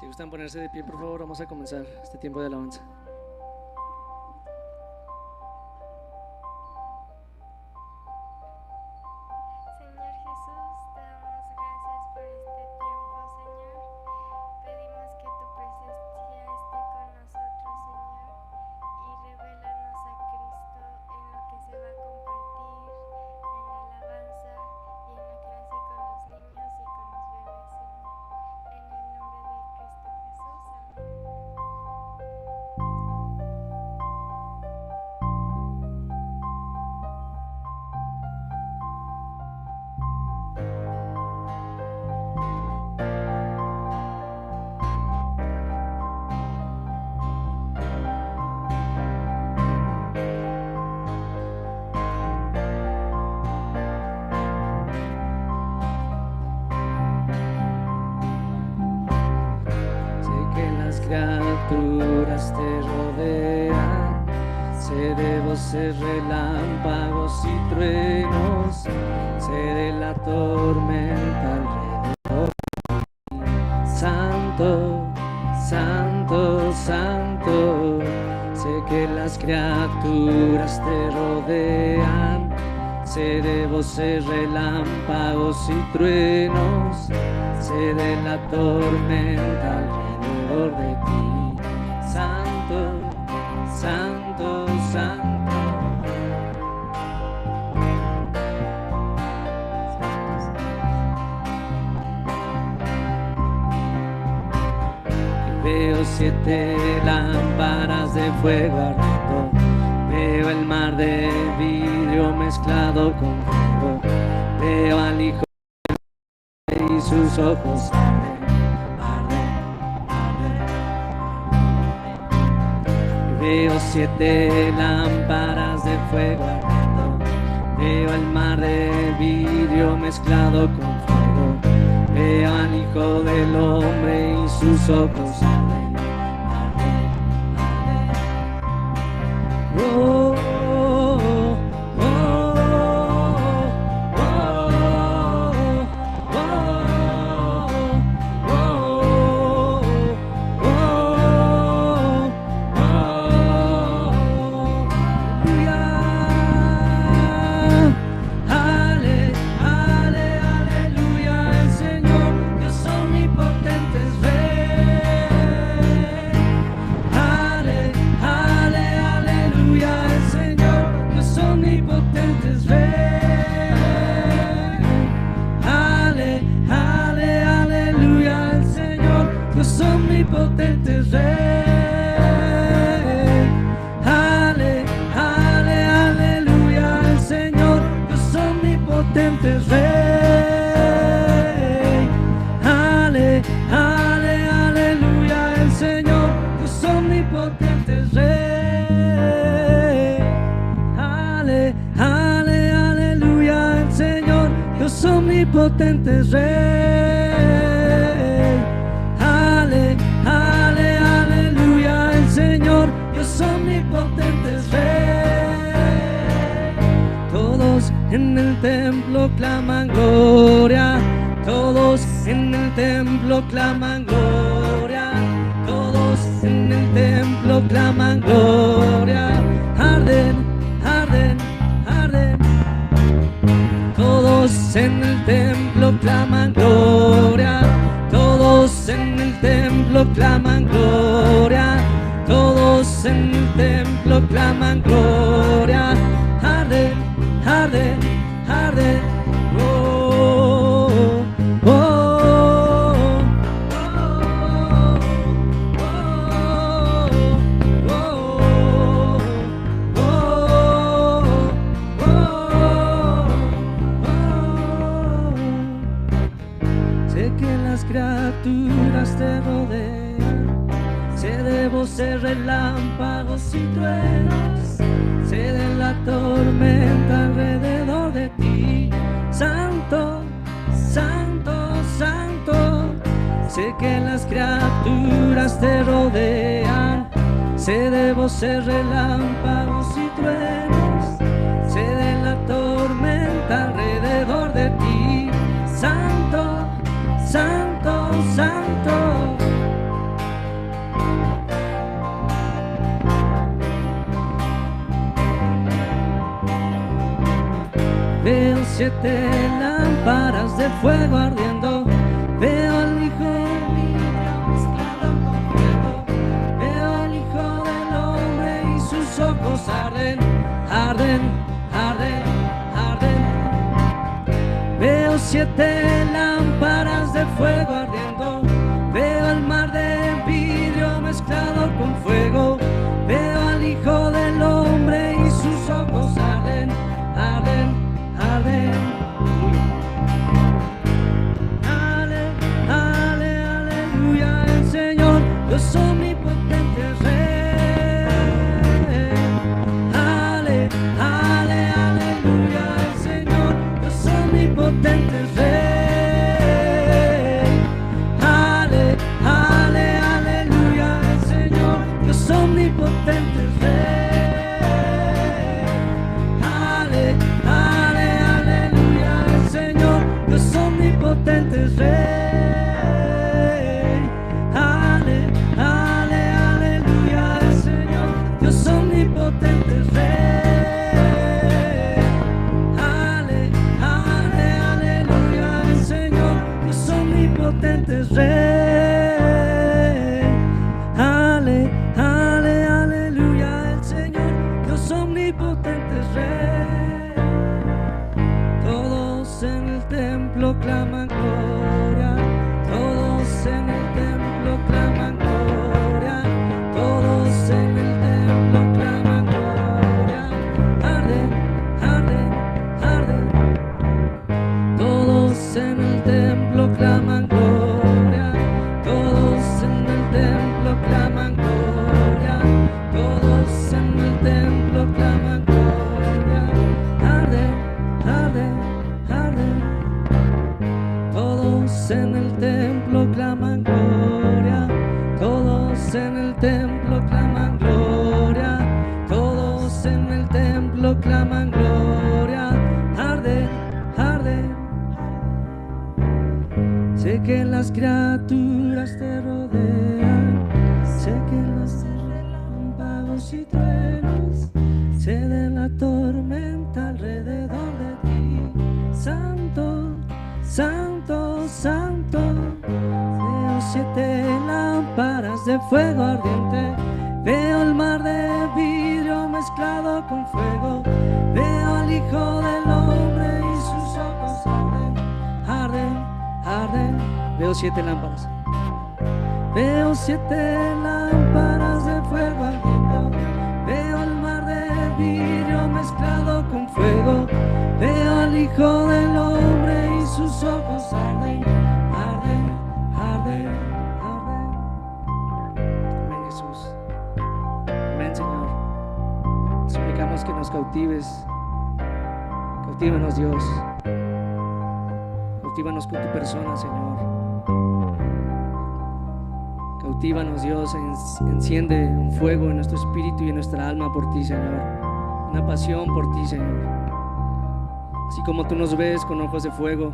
Si gustan ponerse de pie, por favor, vamos a comenzar este tiempo de alabanza. Señor Jesús, te damos gracias por este tiempo, Señor. Pedimos que tu presencia esté con nosotros, Señor, y revélanos a Cristo en lo que se va a compartir, en la alabanza y en la clase con los niños y con los bebés, Señor. En el nombre de Cristo Jesús, amén. Criaturas te rodean, sé de voces, relámpagos y truenos, sé de la tormenta alrededor. Santo, santo, santo, sé que las criaturas te rodean, sé de voces, relámpagos y truenos, sé de la tormenta alrededor de ti. Santo, santo, santo. Veo 7 lámparas de fuego ardiendo, veo el mar de vidrio mezclado con fuego, veo al Hijo y sus ojos arden. Veo 7 lámparas de fuego ardiendo, veo el mar de vidrio mezclado con fuego, veo al Hijo del Hombre y sus ojos arden, arden, arden. Oh, oh, oh, oh, omnipotentes rey. Ale, ale, aleluya, el Señor, Dios omnipotente rey. Ale, ale, aleluya, el Señor, Dios omnipotente rey. Ale, ale, aleluya, el Señor, Dios omnipotente rey. Señor, Dios omnipotente es Rey. Todos en el templo claman gloria, todos en el templo claman gloria, todos en el templo claman gloria. Arden, arden, arden. Todos en el templo claman gloria, todos en el templo claman gloria. Todos en el templo claman gloria. Arde, arde, arde. Oh, oh, oh, Sé que las criaturas te rodean, sé de voces, relámpagos y truenos, sé de la tormenta alrededor de ti. Santo, santo, santo, sé que las criaturas te rodean, sé de voces, relámpagos y truenos, sé de la tormenta alrededor de ti. Santo, santo, santo. Veo 7 lámparas de fuego ardiendo. Veo al Hijo del vidrio mezclado con fuego. Veo al Hijo del hombre y sus ojos arden, arden, arden, arden. Veo 7 lámparas de fuego ardiendo. Veo el mar de vidrio mezclado con fuego. Veo al Hijo del hombre y sus ojos arden, arden, arden. Ale, ale, aleluya, el Señor, Dios omnipotente Rey. Ale, ale, aleluya, el Señor, Dios omnipotente Rey. Ale, ale, aleluya, el Señor, Dios omnipotente Rey. Ale, ale, aleluya, el Señor, Dios omnipotente Rey. Ale, ale, aleluya, el Señor, Dios omnipotente Rey. Ale, ale, aleluya, el Señor, Dios omnipotente Rey. Ale, ale, aleluya, el Señor, Dios omnipotente Rey. Todos en el templo claman gloria. Todos en el templo claman gloria. Todos en el templo claman gloria. Arden, arden, arden. Todos en el templo claman gloria. Todos en el templo claman gloria. Todos en el templo claman gloria. Arden, arden, arden. Todos en el templo claman gloria. Todos en el templo claman gloria. Todos en el templo claman gloria. Arden, arden. Sé que las criaturas te rodean. Sé que los relámpagos y truenos. Sé de la tormenta alrededor de ti. Santo, santo, santo. Veo 7 lámparas de fuego ardiente. Veo el mar de vidrio mezclado con fuego. Veo al Hijo del hombre y sus ojos arden, arden, arden. Veo 7 lámparas. Veo 7 lámparas de fuego ardiendo. Veo el mar de vidrio mezclado con fuego. Veo al Hijo del hombre y sus ojos arden, arden, arden, arden. Amén, Jesús. Amén, Señor. Suplicamos que nos cautives. Cautívanos, Dios. Cautívanos con tu persona, Señor. Cautívanos, Dios. Enciende un fuego en nuestro espíritu y en nuestra alma por ti, Señor. Una pasión por ti, Señor. Así como tú nos ves con ojos de fuego,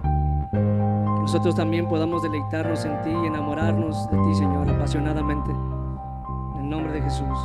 que nosotros también podamos deleitarnos en ti y enamorarnos de ti, Señor, apasionadamente. En el nombre de Jesús.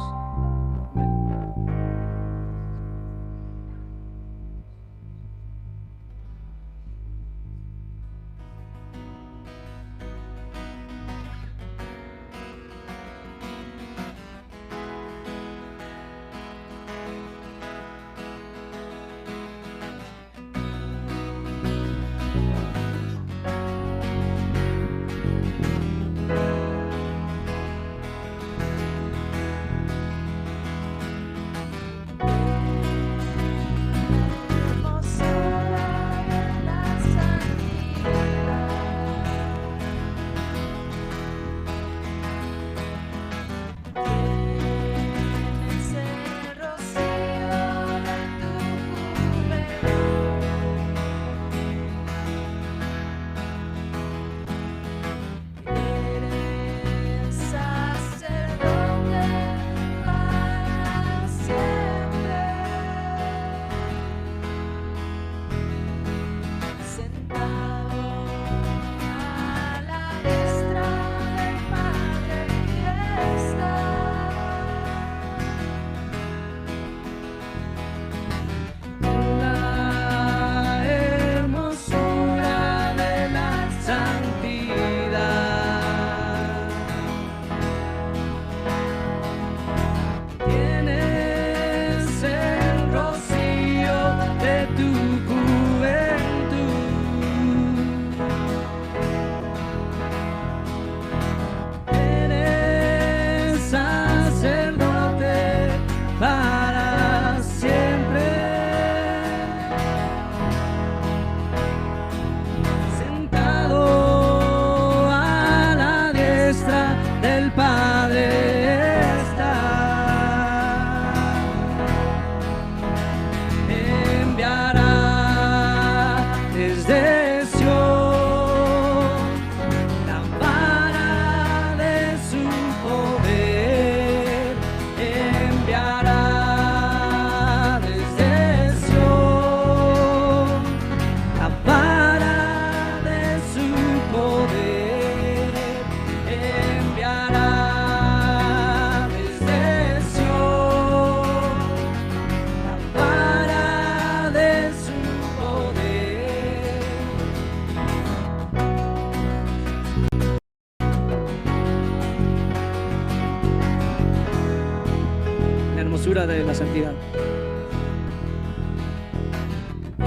la santidad.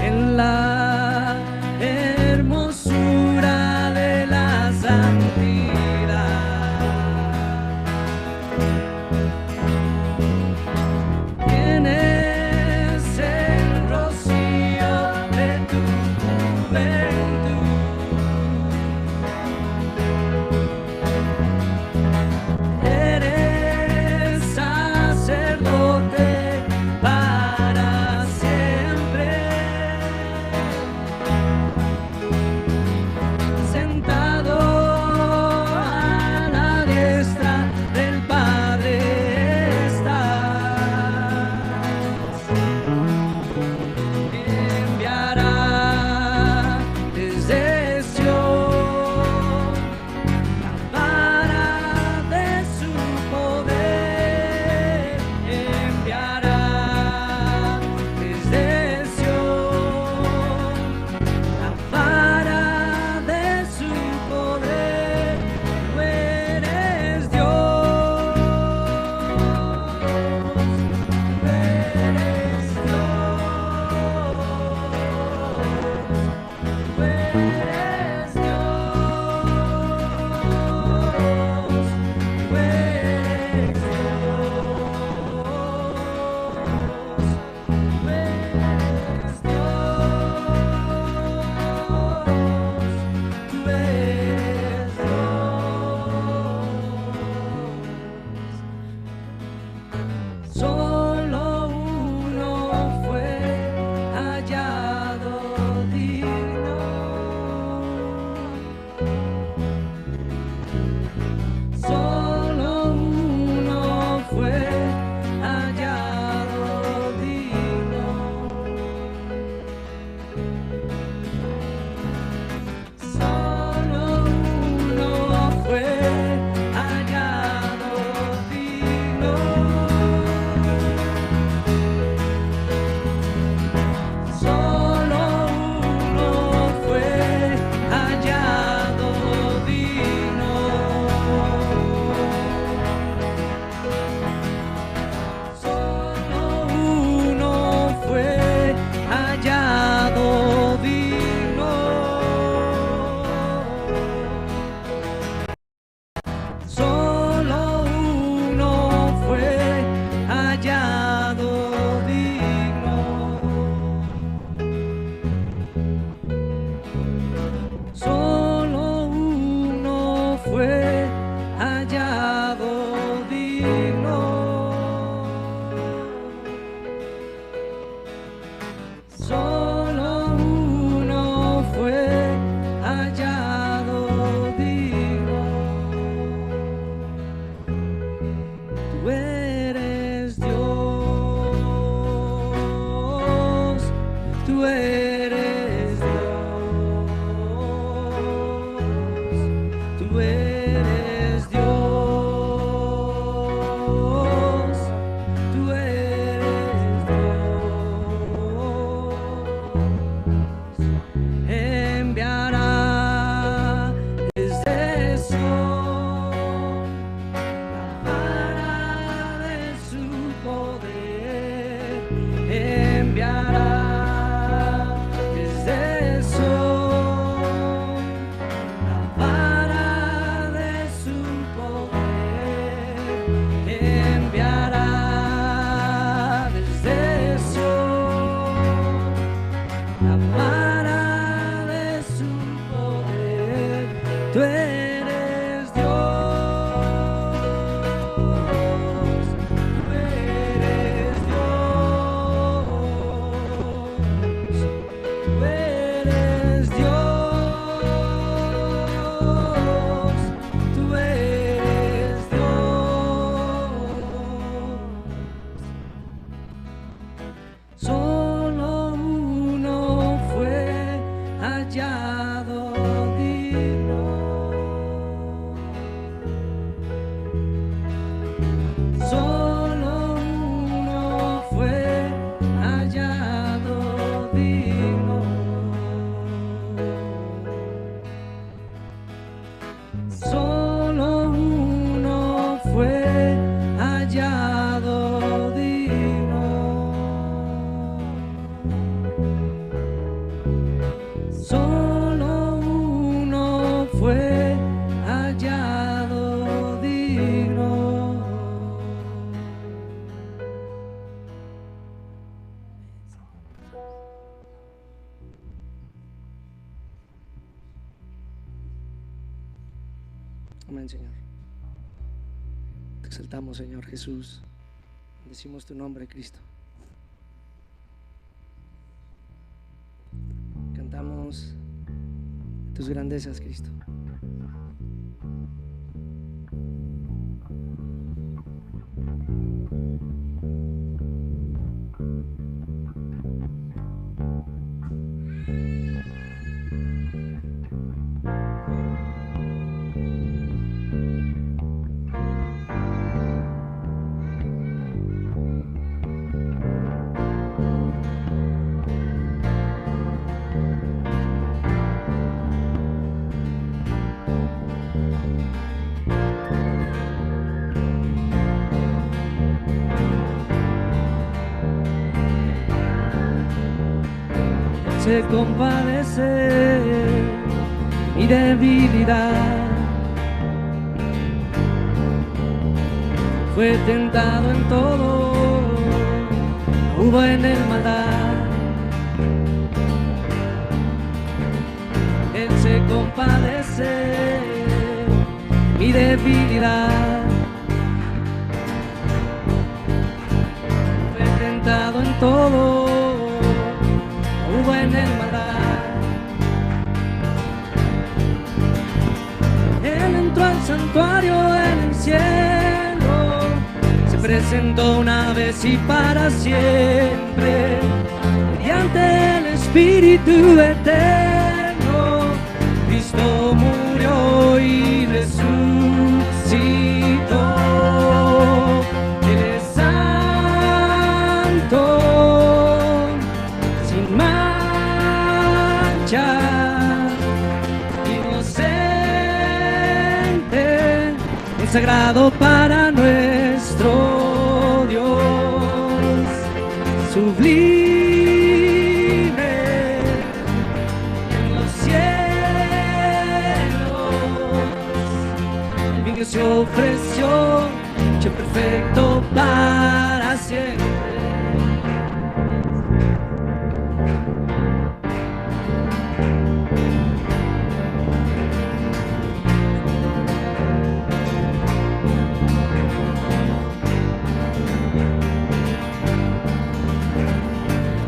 En la hermosura de la santidad, tienes el rocío de tu juventud. Eres sacerdote para siempre, sentado a la diestra del Padre estás. Enviará desde Sion la vara de su poder. Enviará desde Sion la vara de su poder. Tú eres Dios, tú eres Solo uno fue hallado digno. Solo uno fue hallado digno. Solo uno fue hallado digno. Solo uno fue hallado digno. Solo uno fue hallado digno. Solo uno fue hallado digno. Solo uno fue hallado digno. Solo uno fue hallado digno. Tú eres Dios, tú eres Dios, tú eres Dios, tú eres Dios. Enviará desde Sion la vara de su poder. Enviará Amén, Señor. Te exaltamos, Señor Jesús. Decimos tu nombre, Cristo. Cantamos tus grandezas, Cristo. Se compadece mi debilidad, fue tentado en todo, no hubo en él maldad. Él se compadece mi debilidad, fue tentado en todo, hubo en él maldad. Él entró al santuario en el cielo, se presentó una vez y para siempre, mediante el Espíritu eterno. Cristo murió y resucitó. Él es santo, inocente, consagrado para nuestro Dios, sublime en los cielos. El vino se ofreció, hecho perfecto para siempre.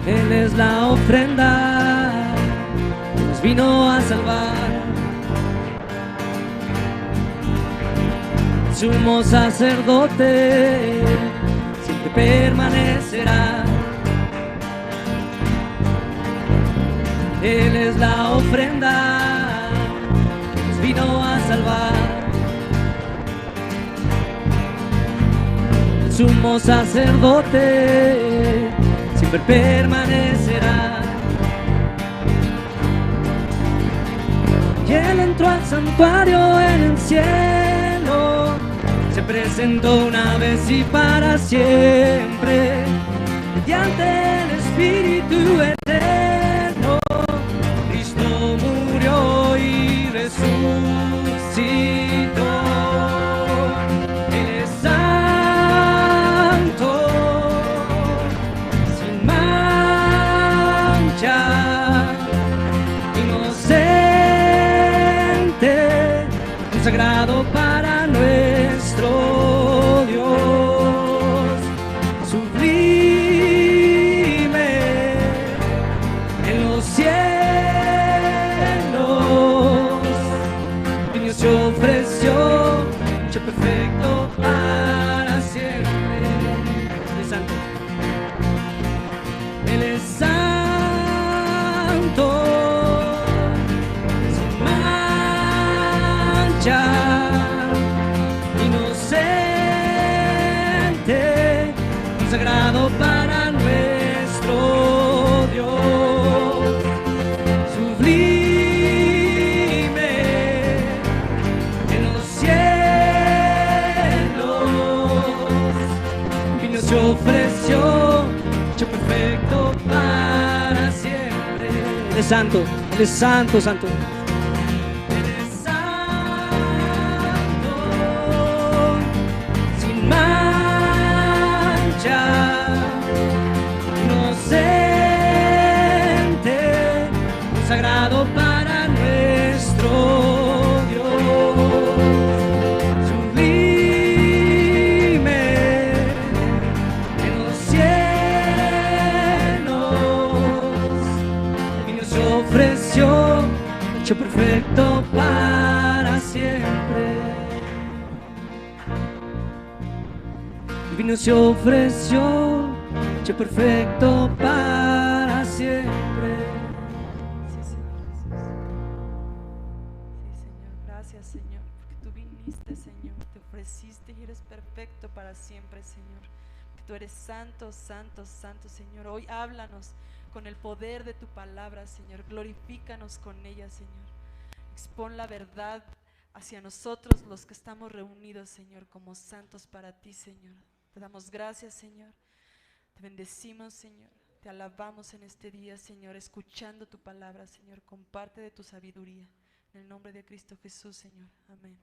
Él es la ofrenda que nos vino a salvar, sumo sacerdote siempre permanecerá. Él es la ofrenda que nos vino a salvar, sumo sacerdote siempre permanecerá. Y él entró al santuario en el cielo, se presentó una vez y para siempre, mediante el Espíritu eterno. Cristo murió y resucitó. Él es santo, inocente, consagrado para nuestro Dios, sublime en los cielos. Vino se ofreció, hecho perfecto para siempre. Él es santo. Él es santo, sin mancha, inocente, consagrado para nuestro Dios, sublime en los cielos. Vino se ofreció, hecho perfecto para siempre. Él es santo, Él es santo, santo. Él es santo, sin mancha, inocente, consagrado para nuestro Dios, hecho perfecto para siempre. El vino se ofreció, hecho perfecto para siempre. Sí, Señor Jesús. Sí, Señor. Gracias, Señor, porque tú viniste, Señor. Te ofreciste y eres perfecto para siempre, Señor. Que tú eres santo, santo, santo, Señor. Hoy háblanos con el poder de tu palabra, Señor. Glorifícanos con ella, Señor. Expon la verdad hacia nosotros, los que estamos reunidos, Señor, como santos para ti, Señor. Te damos gracias, Señor. Te bendecimos, Señor. Te alabamos en este día, Señor, escuchando tu palabra, Señor. Comparte de tu sabiduría. En el nombre de Cristo Jesús, Señor. Amén.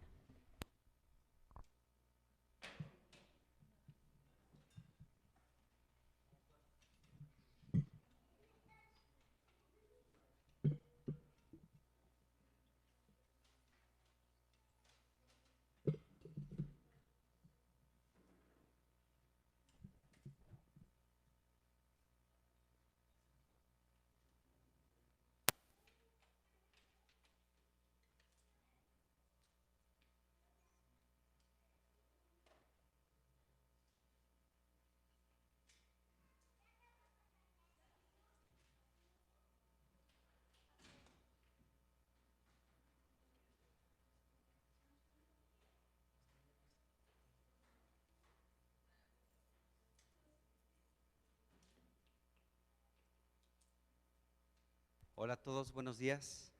Hola a todos, buenos días.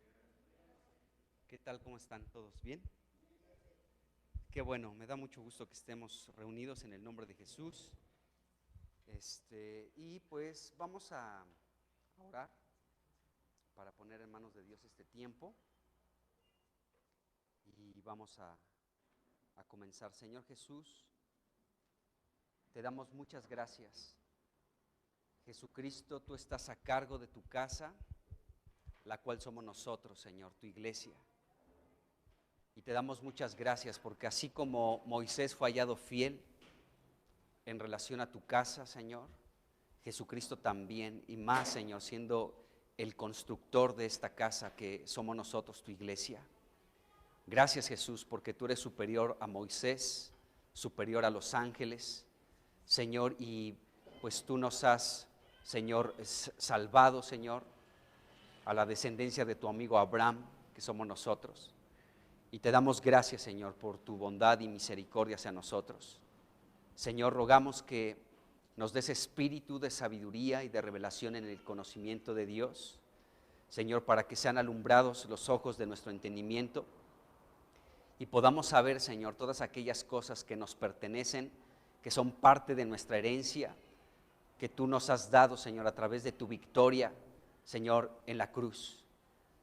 ¿Qué tal? ¿Cómo están todos? ¿Bien? Qué bueno, me da mucho gusto que estemos reunidos en el nombre de Jesús. Y pues vamos a orar para poner en manos de Dios este tiempo. Y vamos a comenzar. Señor Jesús, te damos muchas gracias. Jesucristo, tú estás a cargo de tu casa, la cual somos nosotros, Señor, tu iglesia. Y te damos muchas gracias porque así como Moisés fue hallado fiel en relación a tu casa, Señor, Jesucristo también, y más, Señor, siendo el constructor de esta casa que somos nosotros, tu iglesia. Gracias, Jesús, porque tú eres superior a Moisés, superior a los ángeles, Señor, y pues tú nos has, Señor, salvado, Señor, a la descendencia de tu amigo Abraham, que somos nosotros. Y te damos gracias, Señor, por tu bondad y misericordia hacia nosotros. Señor, rogamos que nos des espíritu de sabiduría y de revelación en el conocimiento de Dios, Señor, para que sean alumbrados los ojos de nuestro entendimiento y podamos saber, Señor, todas aquellas cosas que nos pertenecen, que son parte de nuestra herencia, que tú nos has dado, Señor, a través de tu victoria, Señor, en la cruz,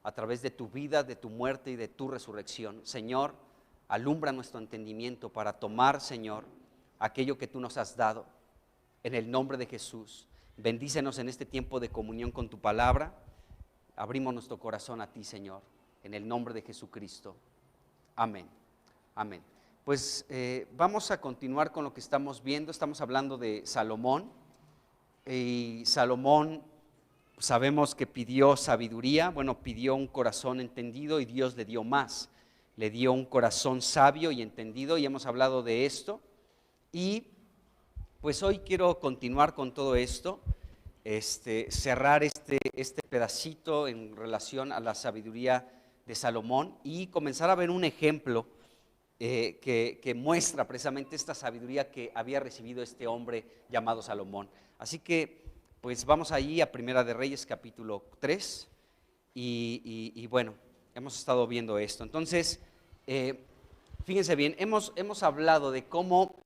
a través de tu vida, de tu muerte y de tu resurrección. Señor, alumbra nuestro entendimiento para tomar, Señor, aquello que tú nos has dado. En el nombre de Jesús, bendícenos en este tiempo de comunión con tu palabra. Abrimos nuestro corazón a ti, Señor, en el nombre de Jesucristo. Amén. Amén. Pues vamos a continuar con lo que estamos viendo. Estamos hablando de Salomón. Y Salomón, sabemos que pidió sabiduría, pidió un corazón entendido y Dios le dio más. Le dio un corazón sabio y entendido y hemos hablado de esto. Y pues hoy quiero continuar con todo esto, cerrar este pedacito en relación a la sabiduría de Salomón y comenzar a ver un ejemplo que muestra precisamente esta sabiduría que había recibido este hombre llamado Salomón. Así que pues vamos allí a Primera de Reyes capítulo 3 y bueno, hemos estado viendo esto. Entonces, fíjense bien, hemos hablado de cómo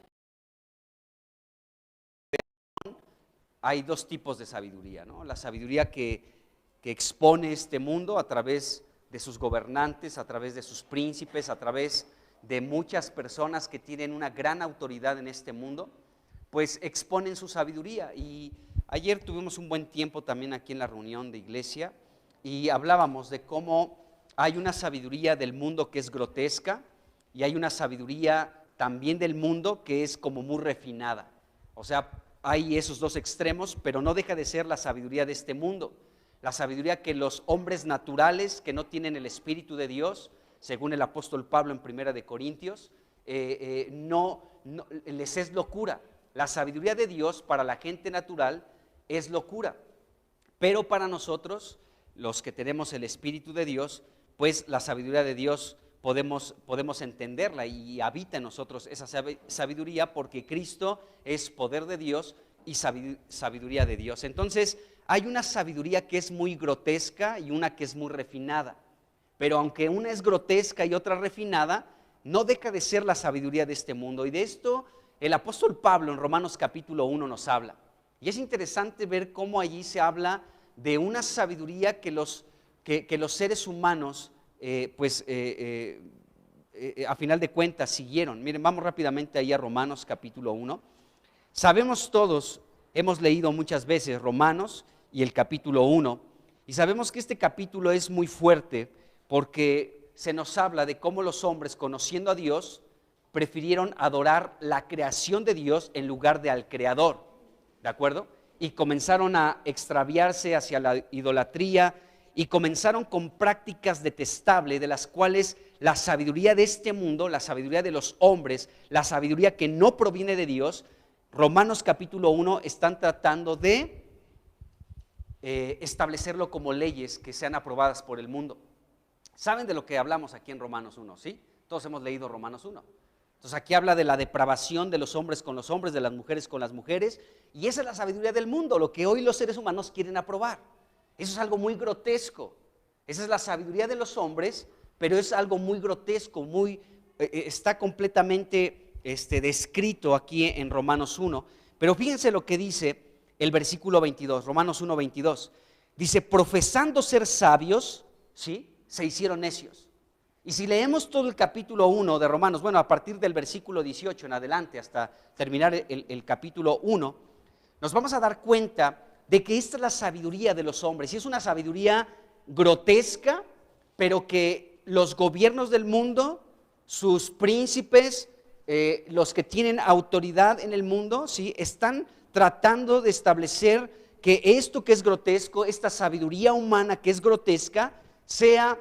hay dos tipos de sabiduría, ¿no? La sabiduría que expone este mundo a través de sus gobernantes, a través de sus príncipes, a través de muchas personas que tienen una gran autoridad en este mundo, pues exponen su sabiduría. Y ayer tuvimos un buen tiempo también aquí en la reunión de iglesia y hablábamos de cómo hay una sabiduría del mundo que es grotesca y hay una sabiduría también del mundo que es como muy refinada. O sea, hay esos dos extremos, pero no deja de ser la sabiduría de este mundo. la sabiduría que los hombres naturales que no tienen el Espíritu de Dios, según el apóstol Pablo en 1 de Corintios, no les es locura. La sabiduría de Dios para la gente natural es locura, pero para nosotros, los que tenemos el Espíritu de Dios, pues la sabiduría de Dios podemos entenderla y habita en nosotros esa sabiduría, porque Cristo es poder de Dios y sabiduría de Dios. Entonces hay una sabiduría que es muy grotesca y una que es muy refinada, pero aunque una es grotesca y otra refinada, no deja de ser la sabiduría de este mundo. Y de esto el apóstol Pablo en Romanos capítulo 1 nos habla. Y es interesante ver cómo allí se habla de una sabiduría que los seres humanos a final de cuentas siguieron. Miren, vamos rápidamente ahí a Romanos capítulo 1. Sabemos todos, hemos leído muchas veces Romanos y el capítulo 1, y sabemos que este capítulo es muy fuerte porque se nos habla de cómo los hombres, conociendo a Dios, prefirieron adorar la creación de Dios en lugar de al Creador, ¿de acuerdo? Y comenzaron a extraviarse hacia la idolatría y comenzaron con prácticas detestables, de las cuales la sabiduría de este mundo, la sabiduría de los hombres, la sabiduría que no proviene de Dios, Romanos capítulo 1 están tratando de establecerlo como leyes que sean aprobadas por el mundo. ¿Saben de lo que hablamos aquí en Romanos 1? ¿Sí? Todos hemos leído Romanos 1. Entonces aquí habla de la depravación de los hombres con los hombres, de las mujeres con las mujeres, y esa es la sabiduría del mundo, lo que hoy los seres humanos quieren aprobar. Eso es algo muy grotesco. Esa es la sabiduría de los hombres, pero es algo muy grotesco, está completamente descrito aquí en Romanos 1. Pero fíjense lo que dice el versículo 22, Romanos 1, 22. Dice, profesando ser sabios, ¿sí?, se hicieron necios. Y si leemos todo el capítulo 1 de Romanos, bueno, a partir del versículo 18 en adelante hasta terminar el capítulo 1, nos vamos a dar cuenta de que esta es la sabiduría de los hombres, y es una sabiduría grotesca, pero que los gobiernos del mundo, sus príncipes, los que tienen autoridad en el mundo, ¿sí?, están tratando de establecer que esto que es grotesco, esta sabiduría humana que es grotesca, sea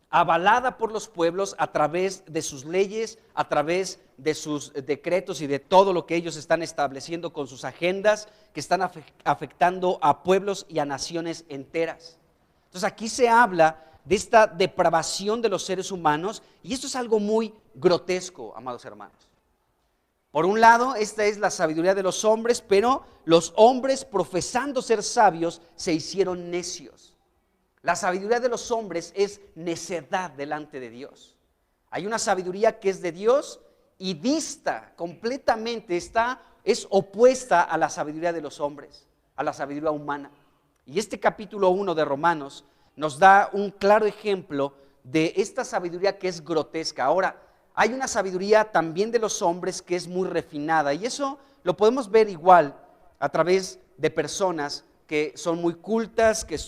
avalada por los pueblos a través de sus leyes, a través de sus decretos y de todo lo que ellos están estableciendo con sus agendas que están afectando a pueblos y a naciones enteras. Entonces aquí se habla de esta depravación de los seres humanos, y esto es algo muy grotesco, amados hermanos. Por un lado, esta es la sabiduría de los hombres, pero los hombres, profesando ser sabios, se hicieron necios. La sabiduría de los hombres es necedad delante de Dios. Hay una sabiduría que es de Dios y dista completamente, es opuesta a la sabiduría de los hombres, a la sabiduría humana. Y este capítulo 1 de Romanos nos da un claro ejemplo de esta sabiduría que es grotesca. Ahora, hay una sabiduría también de los hombres que es muy refinada, y eso lo podemos ver igual a través de personas que son muy cultas, que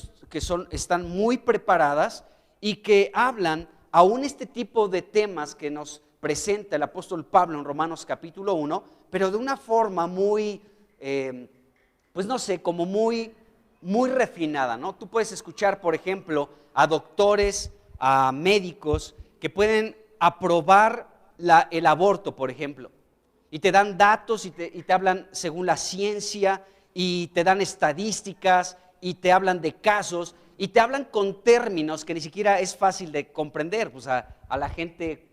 están muy preparadas y que hablan aún este tipo de temas que nos presenta el apóstol Pablo en Romanos capítulo 1, pero de una forma muy, pues no sé, como muy refinada, ¿no? Tú puedes escuchar, por ejemplo, a doctores, a médicos que pueden aprobar el aborto, por ejemplo, y te dan datos y te hablan según la ciencia, y te dan estadísticas y te hablan de casos y te hablan con términos que ni siquiera es fácil de comprender, pues a la gente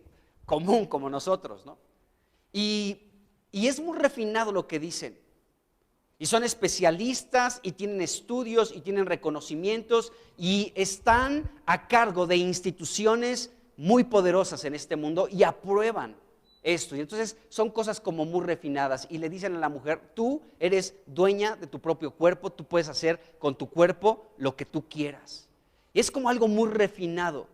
común como nosotros, ¿no? Y es muy refinado lo que dicen, y son especialistas y tienen estudios y tienen reconocimientos y están a cargo de instituciones muy poderosas en este mundo y aprueban esto. Y entonces son cosas como muy refinadas, y le dicen a la mujer, tú eres dueña de tu propio cuerpo, tú puedes hacer con tu cuerpo lo que tú quieras. Y es como algo muy refinado,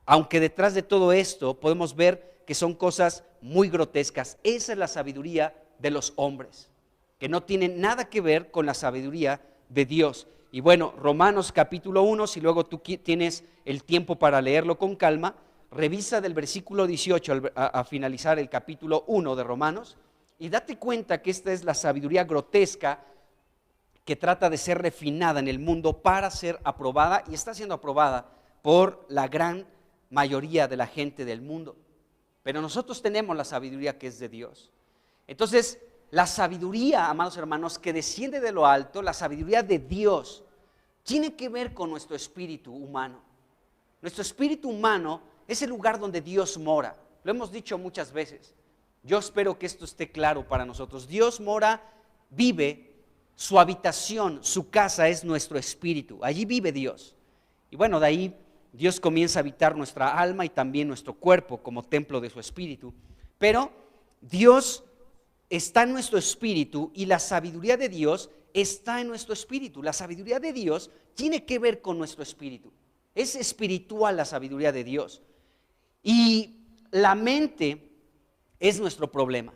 aunque detrás de todo esto podemos ver que son cosas muy grotescas. Esa es la sabiduría de los hombres, que no tiene nada que ver con la sabiduría de Dios. Y bueno, Romanos capítulo 1, si luego tú tienes el tiempo para leerlo con calma, revisa del versículo 18 a finalizar el capítulo 1 de Romanos, y date cuenta que esta es la sabiduría grotesca que trata de ser refinada en el mundo para ser aprobada, y está siendo aprobada por la gran mayoría de la gente del mundo. Pero nosotros tenemos la sabiduría que es de Dios. Entonces, la sabiduría, amados hermanos, que desciende de lo alto, la sabiduría de Dios, tiene que ver con nuestro espíritu humano. Nuestro espíritu humano es el lugar donde Dios mora. Lo hemos dicho muchas veces. Yo espero que esto esté claro para nosotros. Dios mora, vive, su habitación, su casa es nuestro espíritu. Allí vive Dios. Y bueno, de ahí Dios comienza a habitar nuestra alma y también nuestro cuerpo como templo de su espíritu. Pero Dios está en nuestro espíritu y la sabiduría de Dios está en nuestro espíritu. La sabiduría de Dios tiene que ver con nuestro espíritu. Es espiritual la sabiduría de Dios. Y la mente es nuestro problema.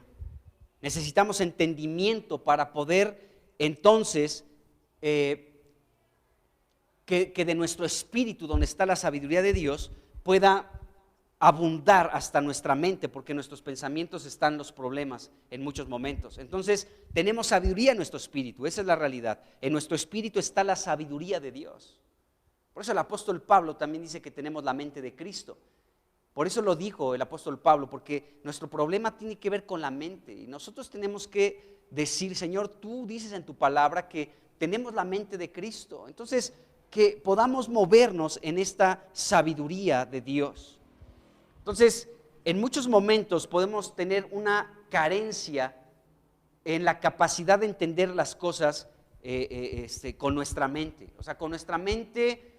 Necesitamos entendimiento para poder entonces que de nuestro espíritu, donde está la sabiduría de Dios, pueda abundar hasta nuestra mente, porque en nuestros pensamientos están los problemas en muchos momentos. Entonces tenemos sabiduría en nuestro espíritu, esa es la realidad. En nuestro espíritu está la sabiduría de Dios. Por eso el apóstol Pablo también dice que tenemos la mente de Cristo. Por eso lo dijo el apóstol Pablo, porque nuestro problema tiene que ver con la mente. Y nosotros tenemos que decir, Señor, tú dices en tu palabra que tenemos la mente de Cristo. Entonces, que podamos movernos en esta sabiduría de Dios. Entonces, en muchos momentos podemos tener una carencia en la capacidad de entender las cosas con nuestra mente. O sea, con nuestra mente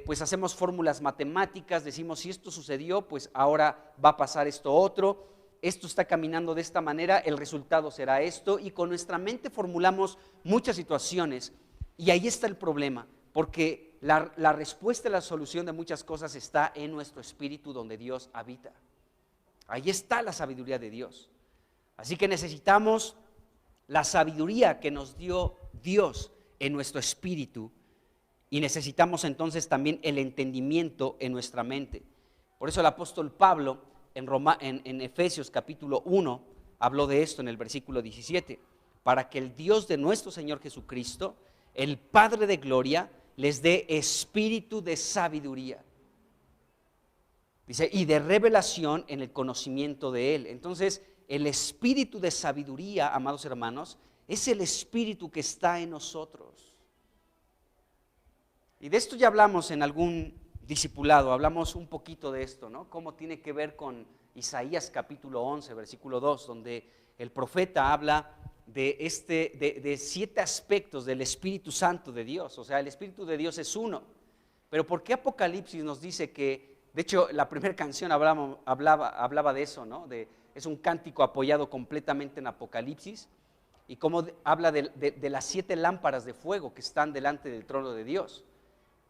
pues hacemos fórmulas matemáticas, decimos si esto sucedió, pues ahora va a pasar esto otro, esto está caminando de esta manera, el resultado será esto, y con nuestra mente formulamos muchas situaciones, y ahí está el problema, porque la respuesta y la solución de muchas cosas está en nuestro espíritu donde Dios habita. Ahí está la sabiduría de Dios. Así que necesitamos la sabiduría que nos dio Dios en nuestro espíritu, y necesitamos entonces también el entendimiento en nuestra mente. Por eso el apóstol Pablo en Efesios capítulo 1 habló de esto en el versículo 17, para que el Dios de nuestro Señor Jesucristo, el Padre de gloria, les dé espíritu de sabiduría. Dice, y de revelación en el conocimiento de Él. Entonces, el espíritu de sabiduría, amados hermanos, es el espíritu que está en nosotros. Y de esto ya hablamos en algún discipulado, hablamos un poquito de esto, ¿no? Cómo tiene que ver con Isaías capítulo 11, versículo 2, donde el profeta habla de 7 aspectos del Espíritu Santo de Dios. O sea, el Espíritu de Dios es uno. Pero ¿por qué Apocalipsis nos dice que, de hecho, la primera canción hablaba de eso, ¿no? Es un cántico apoyado completamente en Apocalipsis, y cómo habla de las 7 lámparas de fuego que están delante del trono de Dios.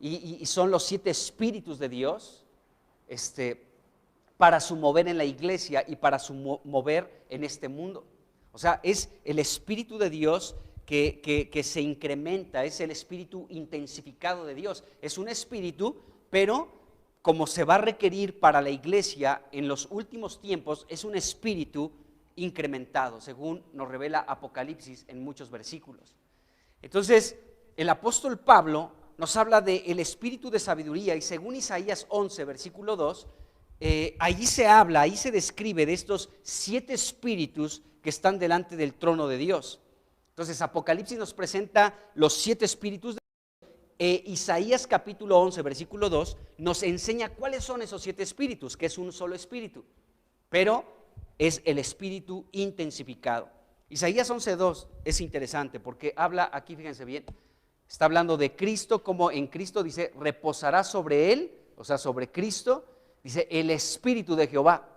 Y son los 7 espíritus de Dios para su mover en la iglesia y para su mover en este mundo. O sea, es el espíritu de Dios que se incrementa, es el espíritu intensificado de Dios. Es un espíritu, pero como se va a requerir para la iglesia en los últimos tiempos, es un espíritu incrementado, según nos revela Apocalipsis en muchos versículos. Entonces, el apóstol Pablo nos habla del espíritu de sabiduría, y según Isaías 11, versículo 2, ahí se describe de estos 7 espíritus que están delante del trono de Dios. Entonces, Apocalipsis nos presenta los 7 espíritus de Dios, Isaías capítulo 11, versículo 2, nos enseña cuáles son esos 7 espíritus, que es un solo espíritu, pero es el espíritu intensificado. Isaías 11:2 es interesante porque habla, aquí fíjense bien, está hablando de Cristo, como en Cristo dice, reposará sobre él, o sea, sobre Cristo, dice el espíritu de Jehová,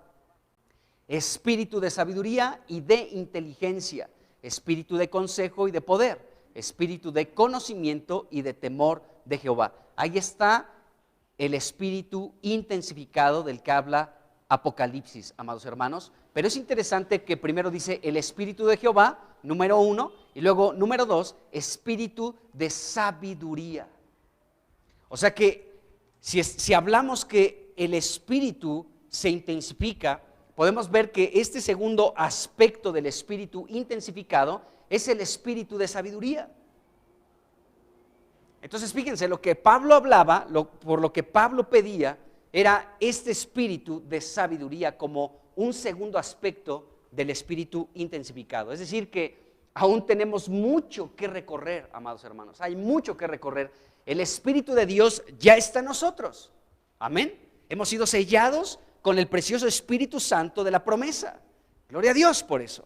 espíritu de sabiduría y de inteligencia, espíritu de consejo y de poder, espíritu de conocimiento y de temor de Jehová. Ahí está el espíritu intensificado del que habla Apocalipsis, amados hermanos. Pero es interesante que primero dice el espíritu de Jehová, número 1, y luego número 2, espíritu de sabiduría. O sea que si hablamos que el espíritu se intensifica, podemos ver que este segundo aspecto del espíritu intensificado es el espíritu de sabiduría. Entonces fíjense, lo que Pablo hablaba, por lo que Pablo pedía, era este espíritu de sabiduría como un segundo aspecto del espíritu intensificado. Es decir, que aún tenemos mucho que recorrer, amados hermanos, hay mucho que recorrer. El Espíritu de Dios ya está en nosotros, amén. Hemos sido sellados con el precioso Espíritu Santo de la promesa. Gloria a Dios por eso.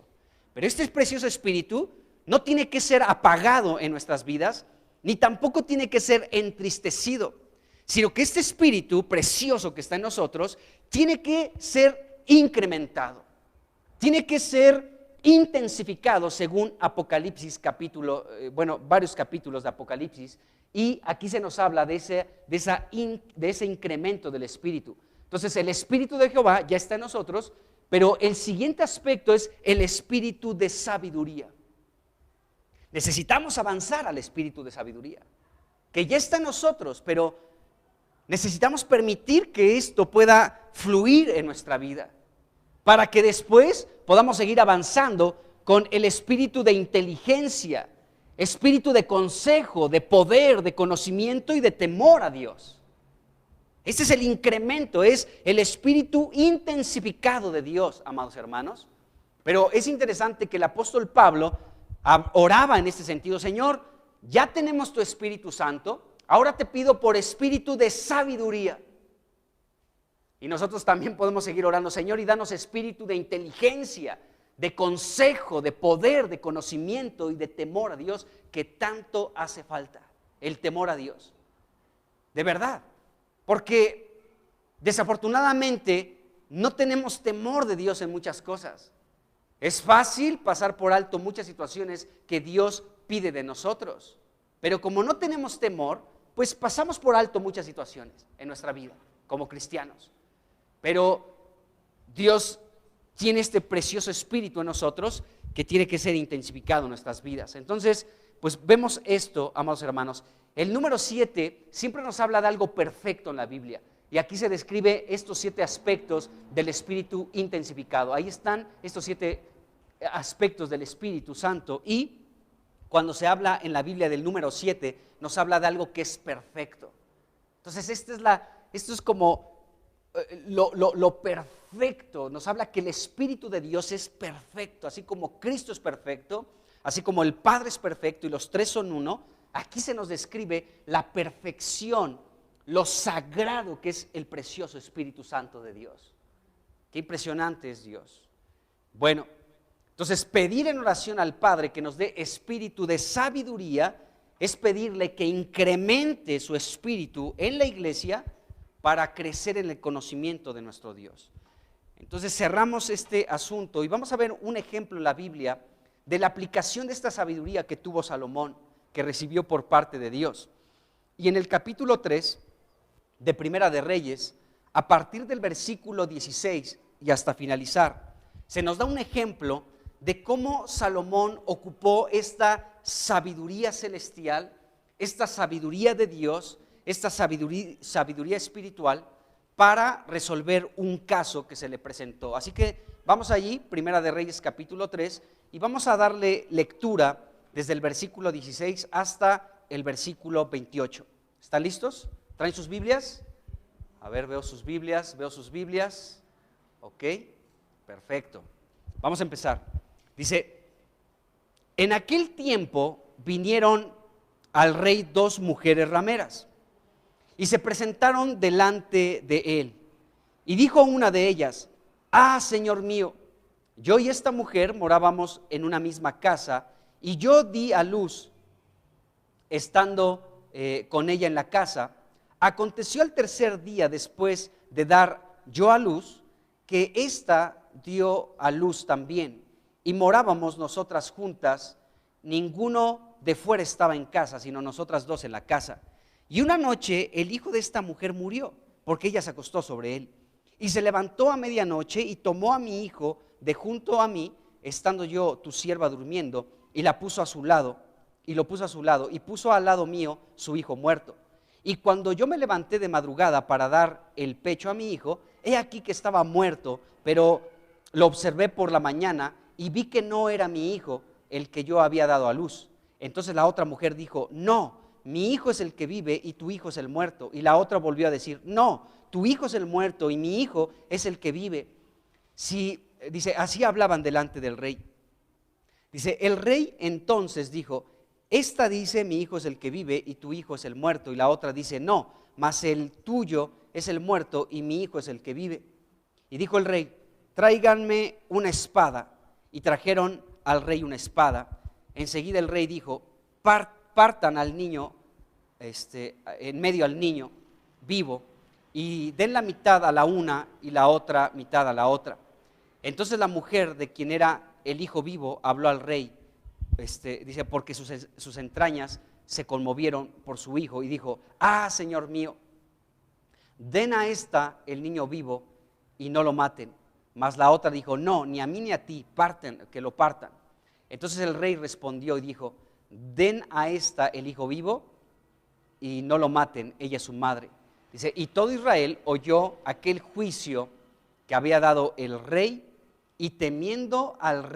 Pero este precioso Espíritu no tiene que ser apagado en nuestras vidas, ni tampoco tiene que ser entristecido, sino que este Espíritu precioso que está en nosotros tiene que ser incrementado, tiene que ser intensificado según Apocalipsis varios capítulos de Apocalipsis, y aquí se nos habla de ese incremento del Espíritu. Entonces el Espíritu de Jehová ya está en nosotros, pero el siguiente aspecto es el Espíritu de sabiduría. Necesitamos avanzar al Espíritu de sabiduría, que ya está en nosotros, pero necesitamos permitir que esto pueda fluir en nuestra vida, para que después podamos seguir avanzando con el espíritu de inteligencia, espíritu de consejo, de poder, de conocimiento y de temor a Dios. Este es el incremento, es el espíritu intensificado de Dios, amados hermanos. Pero es interesante que el apóstol Pablo oraba en este sentido: Señor, ya tenemos tu Espíritu Santo, ahora te pido por espíritu de sabiduría. Y nosotros también podemos seguir orando: Señor, y danos espíritu de inteligencia, de consejo, de poder, de conocimiento y de temor a Dios, que tanto hace falta, el temor a Dios. De verdad, porque desafortunadamente no tenemos temor de Dios en muchas cosas. Es fácil pasar por alto muchas situaciones que Dios pide de nosotros, pero como no tenemos temor, pues pasamos por alto muchas situaciones en nuestra vida como cristianos. Pero Dios tiene este precioso espíritu en nosotros que tiene que ser intensificado en nuestras vidas. Entonces, pues vemos esto, amados hermanos. El número 7 siempre nos habla de algo perfecto en la Biblia, y aquí se describe estos 7 aspectos del espíritu intensificado. Ahí están estos 7 aspectos del Espíritu Santo, y cuando se habla en la Biblia del número 7, nos habla de algo que es perfecto. Entonces esto es como lo perfecto. Nos habla que el Espíritu de Dios es perfecto, así como Cristo es perfecto, así como el Padre es perfecto y los tres son uno. Aquí se nos describe la perfección, lo sagrado que es el precioso Espíritu Santo de Dios. Qué impresionante es Dios. Bueno, entonces pedir en oración al Padre que nos dé espíritu de sabiduría es pedirle que incremente su espíritu en la iglesia para crecer en el conocimiento de nuestro Dios. Entonces cerramos este asunto y vamos a ver un ejemplo en la Biblia de la aplicación de esta sabiduría que tuvo Salomón, que recibió por parte de Dios. Y en el capítulo 3 de Primera de Reyes, a partir del versículo 16 y hasta finalizar, se nos da un ejemplo de cómo Salomón ocupó esta sabiduría celestial, esta sabiduría de Dios, esta sabiduría espiritual para resolver un caso que se le presentó. Así que vamos allí, Primera de Reyes capítulo 3, y vamos a darle lectura desde el versículo 16 hasta el versículo 28. ¿Están listos? ¿Traen sus Biblias? A ver, veo sus Biblias. Ok, perfecto. Vamos a empezar. Dice: en aquel tiempo vinieron al rey 2 mujeres rameras y se presentaron delante de él. Y dijo una de ellas: ah, Señor mío, yo y esta mujer morábamos en una misma casa, y yo di a luz estando con ella en la casa. Aconteció al tercer día después de dar yo a luz, que ésta dio a luz también, y morábamos nosotras juntas. Ninguno de fuera estaba en casa, sino nosotras dos en la casa. Y una noche el hijo de esta mujer murió, porque ella se acostó sobre él. Y se levantó a medianoche y tomó a mi hijo de junto a mí, estando yo, tu sierva, durmiendo, y la puso a su lado, y lo puso a su lado, y puso al lado mío su hijo muerto. Y cuando yo me levanté de madrugada para dar el pecho a mi hijo, he aquí que estaba muerto, pero lo observé por la mañana y vi que no era mi hijo el que yo había dado a luz. Entonces la otra mujer dijo: no, mi hijo es el que vive y tu hijo es el muerto. Y la otra volvió a decir, no, tu hijo es el muerto y mi hijo es el que vive. Dice, así hablaban delante del rey. Dice, el rey entonces dijo, esta dice, mi hijo es el que vive y tu hijo es el muerto. Y la otra dice, no, mas el tuyo es el muerto y mi hijo es el que vive. Y dijo el rey, tráiganme una espada. Y trajeron al rey una espada. Enseguida el rey dijo, partan al niño, en medio al niño vivo, y den la mitad a la una y la otra mitad a la otra. Entonces la mujer de quien era el hijo vivo habló al rey, dice, porque sus entrañas se conmovieron por su hijo, y dijo, señor mío, den a esta el niño vivo y no lo maten. Mas la otra dijo, no, ni a mí ni a ti, que lo partan. Entonces el rey respondió y dijo, den a esta el hijo vivo y no lo maten, ella es su madre. Dice, y todo Israel oyó aquel juicio que había dado el rey, y temieron al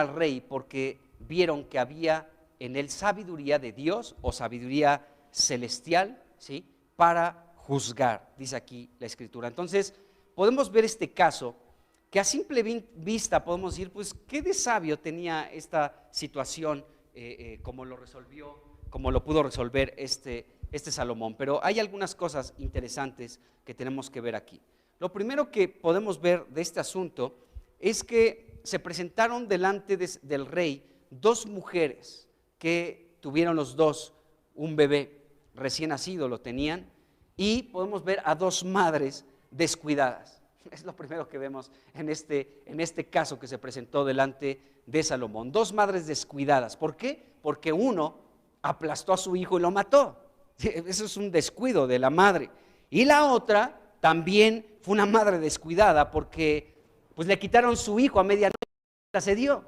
rey porque vieron que había en él sabiduría de Dios o sabiduría celestial, ¿sí?, para juzgar, dice aquí la escritura. Entonces podemos ver este caso que a simple vista podemos decir, pues qué de sabio tenía esta situación, como lo resolvió, como lo pudo resolver este Salomón. Pero hay algunas cosas interesantes que tenemos que ver aquí. Lo primero que podemos ver de este asunto es que se presentaron delante del rey dos mujeres que tuvieron los dos un bebé recién nacido, lo tenían, y podemos ver a dos madres descuidadas. Es lo primero que vemos en este caso que se presentó delante de Salomón. Dos madres descuidadas. ¿Por qué? Porque uno aplastó a su hijo y lo mató. Eso es un descuido de la madre. Y la otra también fue una madre descuidada porque pues le quitaron su hijo a medianoche y la cedió.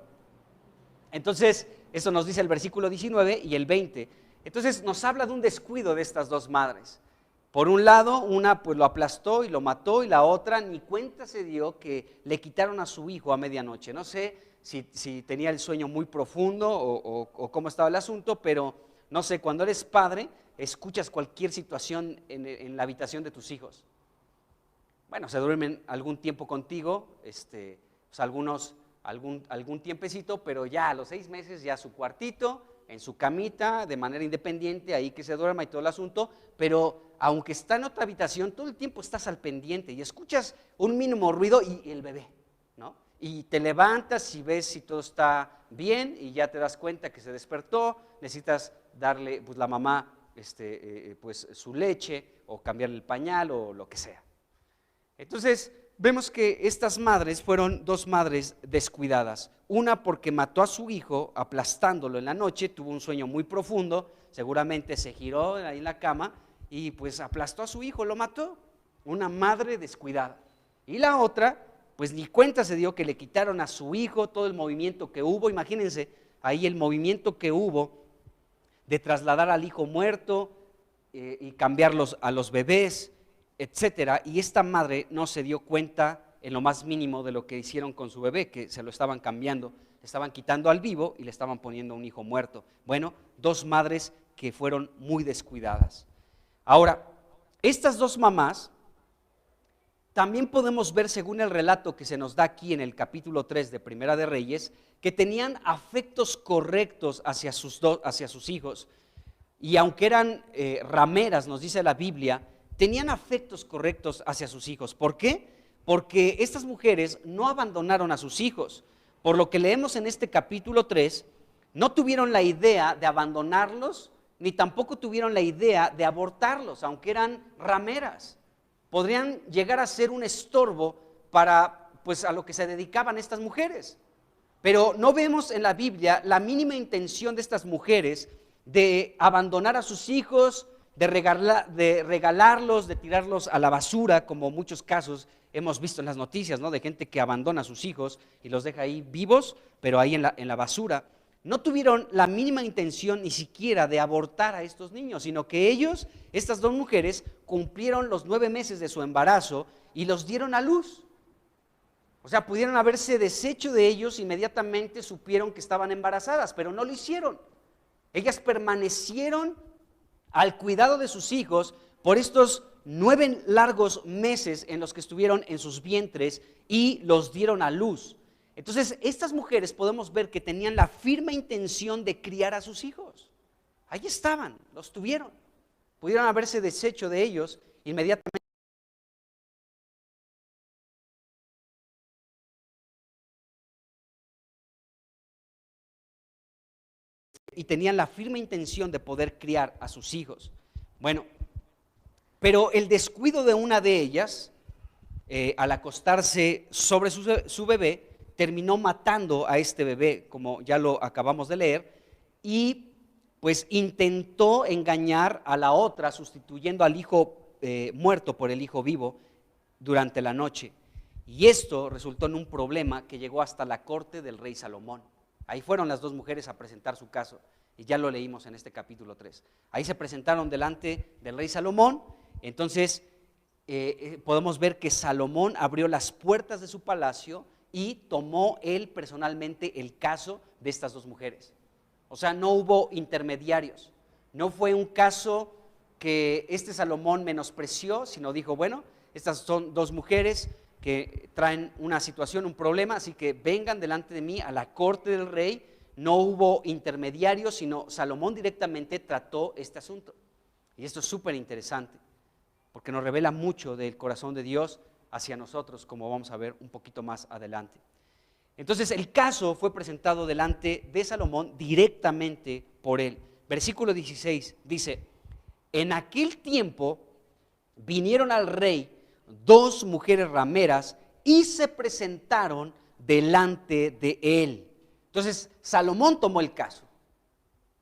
Entonces, eso nos dice el versículo 19 y el 20. Entonces nos habla de un descuido de estas dos madres. Por un lado, una pues lo aplastó y lo mató, y la otra ni cuenta se dio que le quitaron a su hijo a medianoche. No sé si tenía el sueño muy profundo o cómo estaba el asunto, pero no sé, cuando eres padre, escuchas cualquier situación en la habitación de tus hijos. Bueno, se duermen algún tiempo contigo, pues algún tiempecito, pero ya a los 6 meses ya su cuartito, en su camita, de manera independiente, ahí que se duerma y todo el asunto, pero aunque está en otra habitación, todo el tiempo estás al pendiente y escuchas un mínimo ruido y el bebé, ¿no? Y te levantas y ves si todo está bien y ya te das cuenta que se despertó, necesitas darle, pues la mamá, pues su leche o cambiarle el pañal o lo que sea. Entonces, vemos que estas madres fueron dos madres descuidadas. Una porque mató a su hijo aplastándolo en la noche, tuvo un sueño muy profundo, seguramente se giró ahí en la cama y pues aplastó a su hijo, lo mató. Una madre descuidada. Y la otra, pues ni cuenta se dio que le quitaron a su hijo, todo el movimiento que hubo. Imagínense ahí el movimiento que hubo de trasladar al hijo muerto y cambiarlos a los bebés, etcétera, y esta madre no se dio cuenta en lo más mínimo de lo que hicieron con su bebé, que se lo estaban cambiando, le estaban quitando al vivo y le estaban poniendo un hijo muerto. Bueno, dos madres que fueron muy descuidadas. Ahora, estas dos mamás también podemos ver, según el relato que se nos da aquí en el capítulo 3 de Primera de Reyes, que tenían afectos correctos hacia sus hijos, y aunque eran rameras, nos dice la Biblia, tenían afectos correctos hacia sus hijos. ¿Por qué? Porque estas mujeres no abandonaron a sus hijos. Por lo que leemos en este capítulo 3, no tuvieron la idea de abandonarlos, ni tampoco tuvieron la idea de abortarlos, aunque eran rameras. Podrían llegar a ser un estorbo para, pues, a lo que se dedicaban estas mujeres. Pero no vemos en la Biblia la mínima intención de estas mujeres de abandonar a sus hijos, de regalarlos, de tirarlos a la basura, como muchos casos hemos visto en las noticias, ¿no? De gente que abandona a sus hijos y los deja ahí vivos, pero ahí en la basura. No tuvieron la mínima intención ni siquiera de abortar a estos niños, sino que ellos, estas dos mujeres, cumplieron los 9 meses de su embarazo y los dieron a luz. O sea, pudieron haberse deshecho de ellos, inmediatamente supieron que estaban embarazadas, pero no lo hicieron. Ellas permanecieron al cuidado de sus hijos por estos 9 largos meses en los que estuvieron en sus vientres y los dieron a luz. Entonces, estas mujeres podemos ver que tenían la firme intención de criar a sus hijos. Ahí estaban, los tuvieron. Pudieron haberse deshecho de ellos inmediatamente. Y tenían la firme intención de poder criar a sus hijos. Bueno, pero el descuido de una de ellas, al acostarse sobre su bebé, terminó matando a este bebé, como ya lo acabamos de leer, y pues intentó engañar a la otra, sustituyendo al hijo muerto por el hijo vivo durante la noche. Y esto resultó en un problema que llegó hasta la corte del rey Salomón. Ahí fueron las 2 mujeres a presentar su caso, y ya lo leímos en este capítulo 3. Ahí se presentaron delante del rey Salomón. Entonces podemos ver que Salomón abrió las puertas de su palacio y tomó él personalmente el caso de estas 2 mujeres. O sea, no hubo intermediarios, no fue un caso que Salomón menospreció, sino dijo, bueno, estas son 2 mujeres que traen una situación, un problema, así que vengan delante de mí a la corte del rey. No hubo intermediarios, sino Salomón directamente trató este asunto. Y esto es súper interesante, porque nos revela mucho del corazón de Dios hacia nosotros, como vamos a ver un poquito más adelante. Entonces el caso fue presentado delante de Salomón directamente por él. Versículo 16 dice, en aquel tiempo vinieron al rey 2 mujeres rameras y se presentaron delante de él. Entonces Salomón tomó el caso,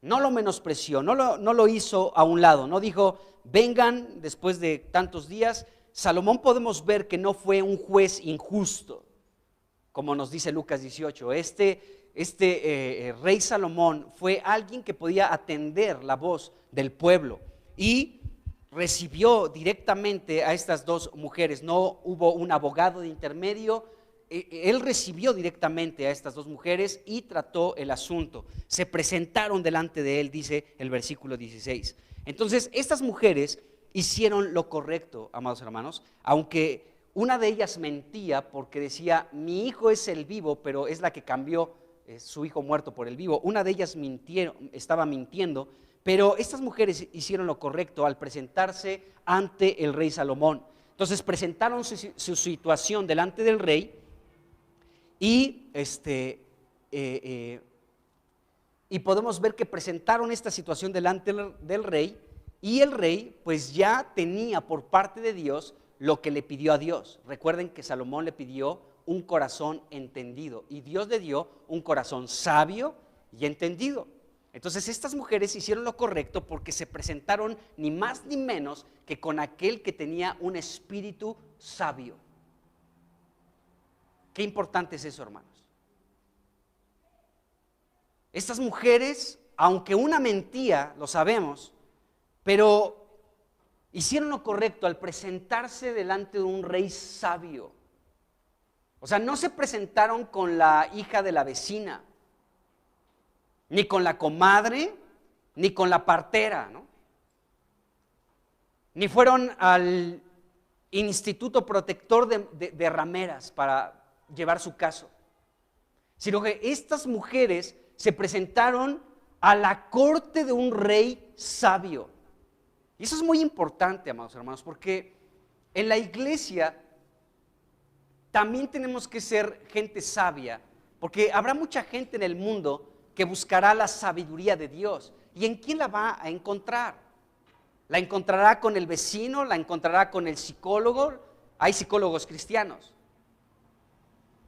no lo menospreció, no lo hizo a un lado, no dijo, vengan después de tantos días. Salomón podemos ver que no fue un juez injusto, como nos dice Lucas 18. Rey Salomón fue alguien que podía atender la voz del pueblo y recibió directamente a estas 2 mujeres. No hubo un abogado de intermedio, él recibió directamente a estas 2 mujeres y trató el asunto. Se presentaron delante de él, dice el versículo 16. Entonces, estas mujeres hicieron lo correcto, amados hermanos, aunque una de ellas mentía porque decía, mi hijo es el vivo, pero es la que cambió su hijo muerto por el vivo. Una de ellas estaba mintiendo, pero estas mujeres hicieron lo correcto al presentarse ante el rey Salomón. Entonces presentaron su situación delante del rey y podemos ver que presentaron esta situación delante del rey, y el rey pues ya tenía por parte de Dios lo que le pidió a Dios. Recuerden que Salomón le pidió un corazón entendido y Dios le dio un corazón sabio y entendido. Entonces estas mujeres hicieron lo correcto porque se presentaron ni más ni menos que con aquel que tenía un espíritu sabio. Qué importante es eso, hermanos. Estas mujeres, aunque una mentía, lo sabemos, pero hicieron lo correcto al presentarse delante de un rey sabio. O sea, no se presentaron con la hija de la vecina, ni con la comadre, ni con la partera, ¿no? Ni fueron al Instituto Protector de Rameras para llevar su caso, sino que estas mujeres se presentaron a la corte de un rey sabio. Y eso es muy importante, amados hermanos, porque en la iglesia también tenemos que ser gente sabia, porque habrá mucha gente en el mundo que buscará la sabiduría de Dios. ¿Y en quién la va a encontrar? ¿La encontrará con el vecino? ¿La encontrará con el psicólogo? Hay psicólogos cristianos.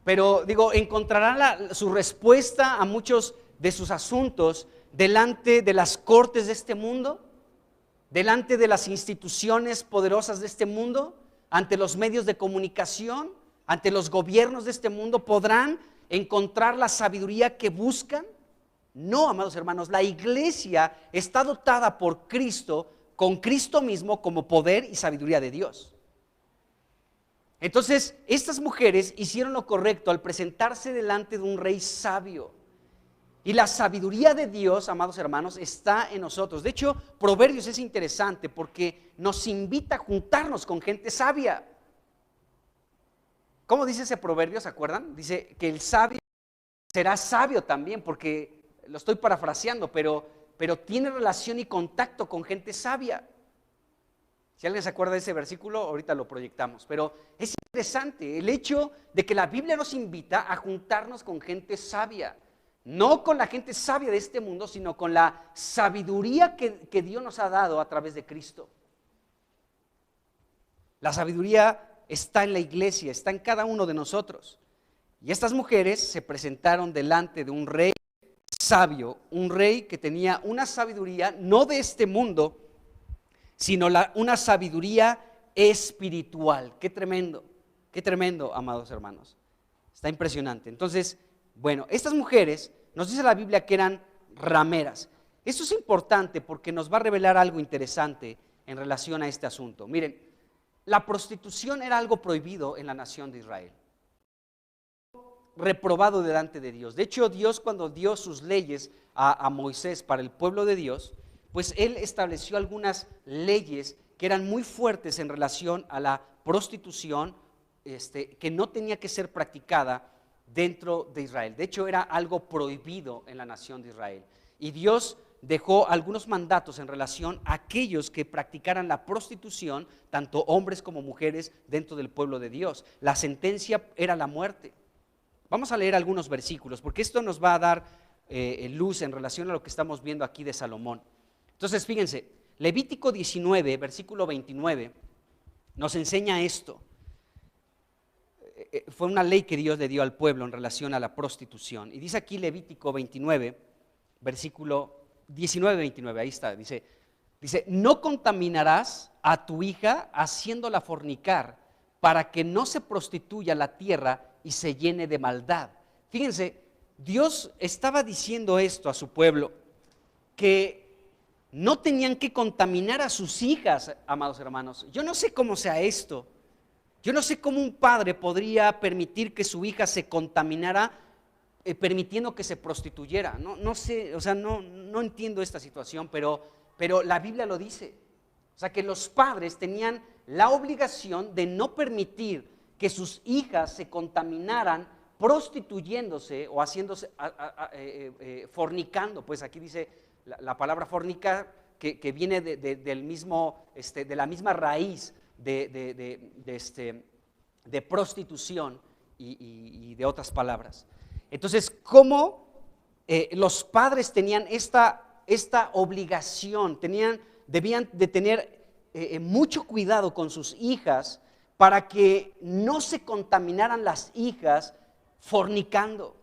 Pero encontrará su respuesta a muchos de sus asuntos delante de las cortes de este mundo, delante de las instituciones poderosas de este mundo, ante los medios de comunicación, ante los gobiernos de este mundo. ¿Podrán encontrar la sabiduría que buscan? No, amados hermanos, la iglesia está dotada por Cristo, con Cristo mismo como poder y sabiduría de Dios. Entonces, estas mujeres hicieron lo correcto al presentarse delante de un rey sabio. Y la sabiduría de Dios, amados hermanos, está en nosotros. De hecho, Proverbios es interesante porque nos invita a juntarnos con gente sabia. ¿Cómo dice ese proverbio? ¿Se acuerdan? Dice que el sabio será sabio también, porque lo estoy parafraseando, pero tiene relación y contacto con gente sabia. Si alguien se acuerda de ese versículo, ahorita lo proyectamos. Pero es interesante el hecho de que la Biblia nos invita a juntarnos con gente sabia. No con la gente sabia de este mundo, sino con la sabiduría que Dios nos ha dado a través de Cristo. La sabiduría está en la iglesia, está en cada uno de nosotros. Y estas mujeres se presentaron delante de un rey sabio, un rey que tenía una sabiduría no de este mundo, sino una sabiduría espiritual. Qué tremendo, amados hermanos. Está impresionante. Entonces, bueno, estas mujeres, nos dice la Biblia que eran rameras. Esto es importante porque nos va a revelar algo interesante en relación a este asunto. Miren, la prostitución era algo prohibido en la nación de Israel, reprobado delante de Dios. De hecho, Dios, cuando dio sus leyes a Moisés para el pueblo de Dios, pues él estableció algunas leyes que eran muy fuertes en relación a la prostitución, que no tenía que ser practicada dentro de Israel. De hecho, era algo prohibido en la nación de Israel. Y Dios dejó algunos mandatos en relación a aquellos que practicaran la prostitución, tanto hombres como mujeres, dentro del pueblo de Dios. La sentencia era la muerte. Vamos a leer algunos versículos, porque esto nos va a dar luz en relación a lo que estamos viendo aquí de Salomón. Entonces, fíjense, Levítico 19, versículo 29, nos enseña esto. Fue una ley que Dios le dio al pueblo en relación a la prostitución. Y dice aquí Levítico 29, versículo 19-29, ahí está, dice, no contaminarás a tu hija haciéndola fornicar, para que no se prostituya la tierra y se llene de maldad. Fíjense, Dios estaba diciendo esto a su pueblo, que no tenían que contaminar a sus hijas, amados hermanos. Yo no sé cómo sea esto. Yo no sé cómo un padre podría permitir que su hija se contaminara permitiendo que se prostituyera. No sé, o sea, no entiendo esta situación, pero la Biblia lo dice. O sea, que los padres tenían la obligación de no permitir que sus hijas se contaminaran prostituyéndose o haciéndose, fornicando. Pues aquí dice la palabra fornicar, que viene del mismo, de la misma raíz de prostitución y de otras palabras. Entonces, ¿cómo los padres tenían esta obligación? Debían de tener mucho cuidado con sus hijas para que no se contaminaran las hijas fornicando.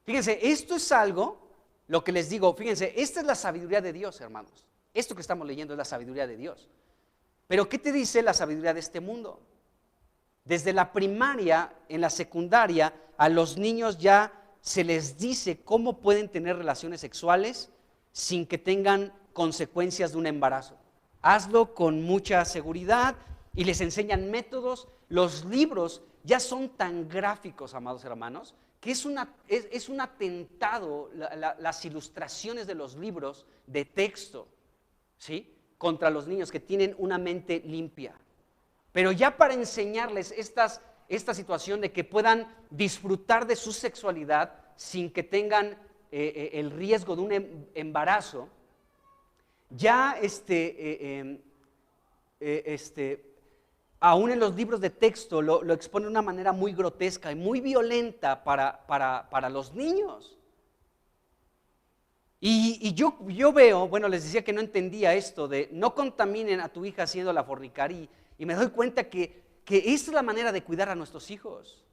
Fíjense, esto es algo, lo que les digo, fíjense, esta es la sabiduría de Dios, hermanos. Esto que estamos leyendo es la sabiduría de Dios. Pero ¿qué te dice la sabiduría de este mundo? Desde la primaria, en la secundaria, a los niños ya se les dice cómo pueden tener relaciones sexuales sin que tengan consecuencias de un embarazo. Hazlo con mucha seguridad y les enseñan métodos. Los libros ya son tan gráficos, amados hermanos, que es un atentado las ilustraciones de los libros de texto, ¿sí?, contra los niños que tienen una mente limpia. Pero ya para enseñarles esta situación de que puedan disfrutar de su sexualidad sin que tengan el riesgo de un embarazo, ya aún en los libros de texto lo expone de una manera muy grotesca y muy violenta para los niños. Y yo veo, bueno, les decía que no entendía esto de no contaminen a tu hija haciéndola fornicar, y me doy cuenta que esta es la manera de cuidar a nuestros hijos.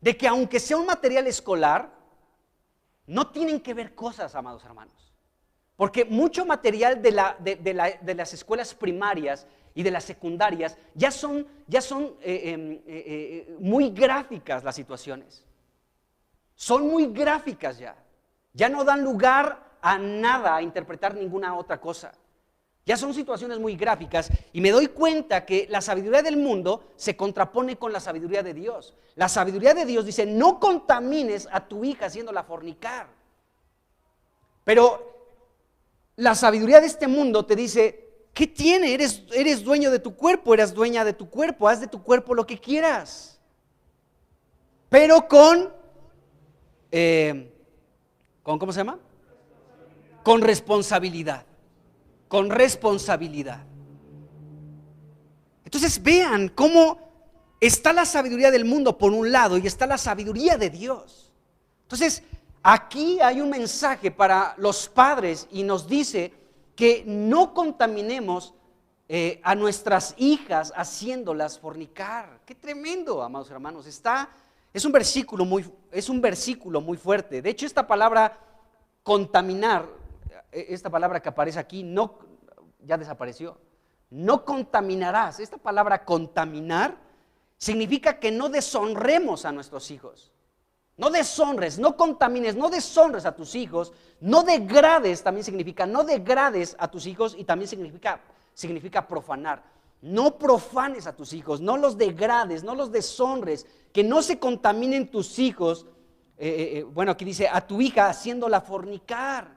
De que aunque sea un material escolar, no tienen que ver cosas, amados hermanos. Porque mucho material de las escuelas primarias y de las secundarias ya son muy gráficas las situaciones. Son muy gráficas ya. Ya no dan lugar a nada, a interpretar ninguna otra cosa. Ya son situaciones muy gráficas y me doy cuenta que la sabiduría del mundo se contrapone con la sabiduría de Dios. La sabiduría de Dios dice, no contamines a tu hija haciéndola fornicar. Pero la sabiduría de este mundo te dice, ¿qué tiene? Eres dueño de tu cuerpo, eres dueña de tu cuerpo, haz de tu cuerpo lo que quieras. Pero ¿cómo se llama? Con responsabilidad. Con responsabilidad. Entonces vean cómo está la sabiduría del mundo por un lado y está la sabiduría de Dios. Entonces aquí hay un mensaje para los padres y nos dice que no contaminemos a nuestras hijas haciéndolas fornicar. Qué tremendo, amados hermanos. Es un versículo muy fuerte. De hecho, esta palabra contaminar, esta palabra que aparece aquí, ya desapareció. No contaminarás. Esta palabra contaminar significa que no deshonremos a nuestros hijos. No deshonres, no contamines, no deshonres a tus hijos. No degrades, también significa, no degrades a tus hijos y también significa profanar. No profanes a tus hijos, no los degrades, no los deshonres, que no se contaminen tus hijos. Aquí dice a tu hija haciéndola fornicar.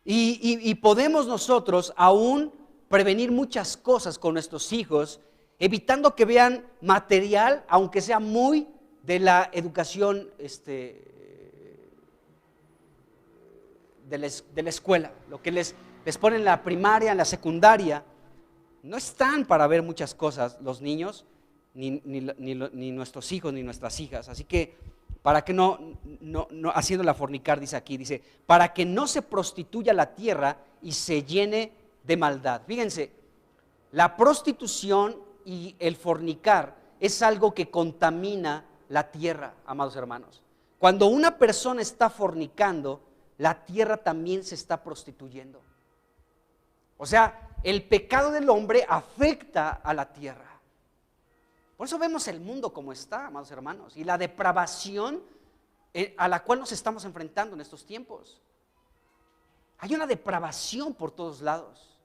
Y podemos nosotros aún prevenir muchas cosas con nuestros hijos, evitando que vean material, aunque sea muy de la educación de la escuela, lo que les ponen en la primaria, en la secundaria. No están para ver muchas cosas los niños, ni nuestros hijos, ni nuestras hijas. Así que, para que no haciéndola fornicar, dice aquí, dice, para que no se prostituya la tierra y se llene de maldad. Fíjense, la prostitución y el fornicar es algo que contamina la tierra, amados hermanos. Cuando una persona está fornicando, la tierra también se está prostituyendo. O sea, el pecado del hombre afecta a la tierra. Por eso vemos el mundo como está, amados hermanos, y la depravación a la cual nos estamos enfrentando en estos tiempos. Hay una depravación por todos lados.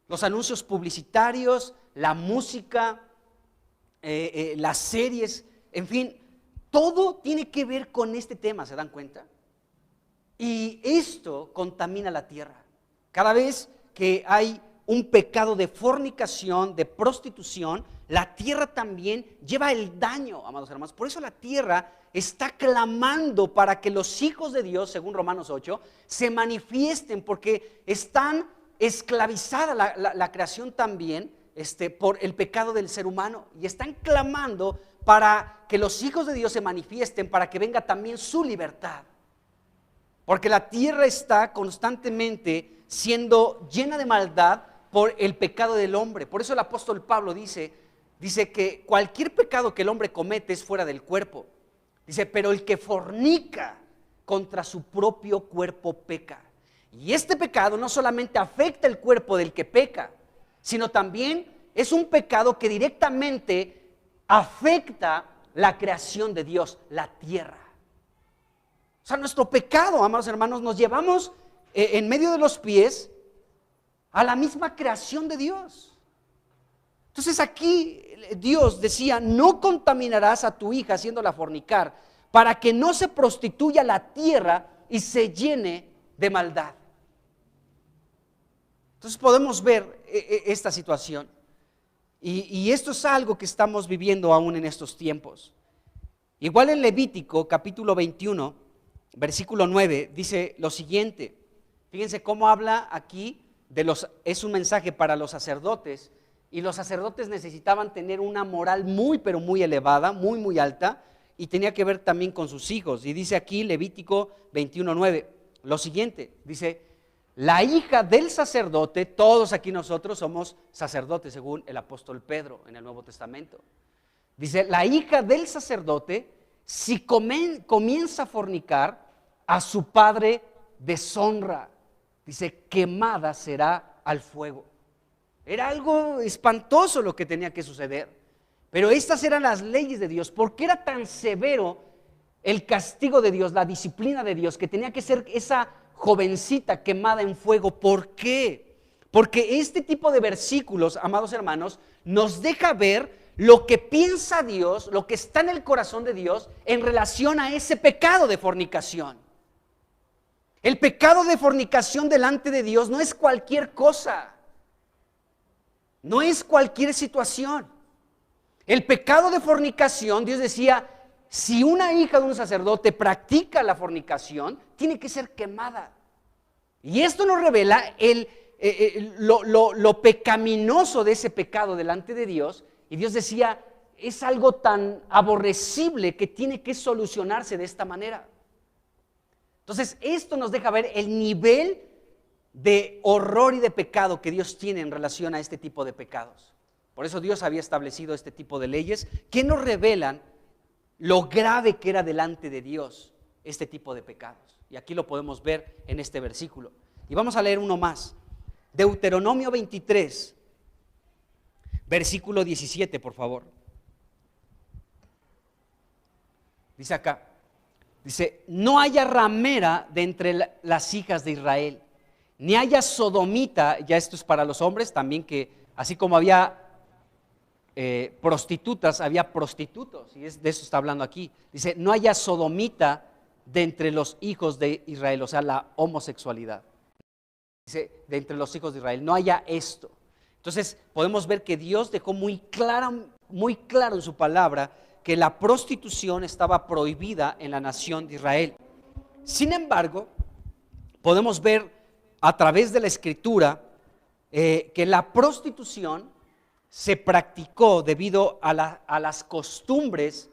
Los anuncios publicitarios, la música, las series, en fin, todo tiene que ver con este tema, ¿se dan cuenta? Y esto contamina la tierra. Cada vez que hay un pecado de fornicación, de prostitución, la tierra también lleva el daño, amados hermanos. Por eso la tierra está clamando para que los hijos de Dios, según Romanos 8, se manifiesten, porque están esclavizada la creación también por el pecado del ser humano, y están clamando para que los hijos de Dios se manifiesten, para que venga también su libertad, porque la tierra está constantemente siendo llena de maldad por el pecado del hombre. Por eso el apóstol Pablo dice que cualquier pecado que el hombre comete es fuera del cuerpo. Dice, pero el que fornica contra su propio cuerpo peca. Y este pecado no solamente afecta el cuerpo del que peca, sino también es un pecado que directamente afecta la creación de Dios, la tierra. O sea, nuestro pecado, amados hermanos, nos llevamos en medio de los pies a la misma creación de Dios. Entonces aquí Dios decía, no contaminarás a tu hija haciéndola fornicar, para que no se prostituya la tierra y se llene de maldad. Entonces podemos ver esta situación, y esto es algo que estamos viviendo aún en estos tiempos. Igual en Levítico capítulo 21, versículo 9, dice lo siguiente. Fíjense cómo habla aquí es un mensaje para los sacerdotes, y los sacerdotes necesitaban tener una moral muy, pero muy elevada, muy, muy alta, y tenía que ver también con sus hijos. Y dice aquí Levítico 21:9, lo siguiente, dice, la hija del sacerdote, todos aquí nosotros somos sacerdotes según el apóstol Pedro en el Nuevo Testamento. Dice, la hija del sacerdote, si comienza a fornicar, a su padre deshonra. Dice, quemada será al fuego. Era algo espantoso lo que tenía que suceder, pero estas eran las leyes de Dios. ¿Por qué era tan severo el castigo de Dios, la disciplina de Dios, que tenía que ser esa jovencita quemada en fuego. ¿Por qué? Porque este tipo de versículos, amados hermanos, nos deja ver lo que piensa Dios, lo que está en el corazón de Dios en relación a ese pecado de fornicación. El pecado de fornicación delante de Dios no es cualquier cosa, no es cualquier situación. El pecado de fornicación, Dios decía, si una hija de un sacerdote practica la fornicación, tiene que ser quemada. Y esto nos revela lo pecaminoso de ese pecado delante de Dios. Y Dios decía, es algo tan aborrecible que tiene que solucionarse de esta manera. Entonces, esto nos deja ver el nivel de horror y de pecado que Dios tiene en relación a este tipo de pecados. Por eso Dios había establecido este tipo de leyes que nos revelan lo grave que era delante de Dios este tipo de pecados. Y aquí lo podemos ver en este versículo. Y vamos a leer uno más. Deuteronomio 23, versículo 17, por favor. Dice acá, dice, no haya ramera de entre las hijas de Israel, ni haya sodomita, ya esto es para los hombres también, que así como había prostitutas, había prostitutos, y de eso está hablando aquí. Dice, no haya sodomita de entre los hijos de Israel, o sea, la homosexualidad. Dice, de entre los hijos de Israel, no haya esto. Entonces, podemos ver que Dios dejó muy claro en su palabra que la prostitución estaba prohibida en la nación de Israel. Sin embargo, podemos ver a través de la Escritura que la prostitución se practicó debido a las costumbres,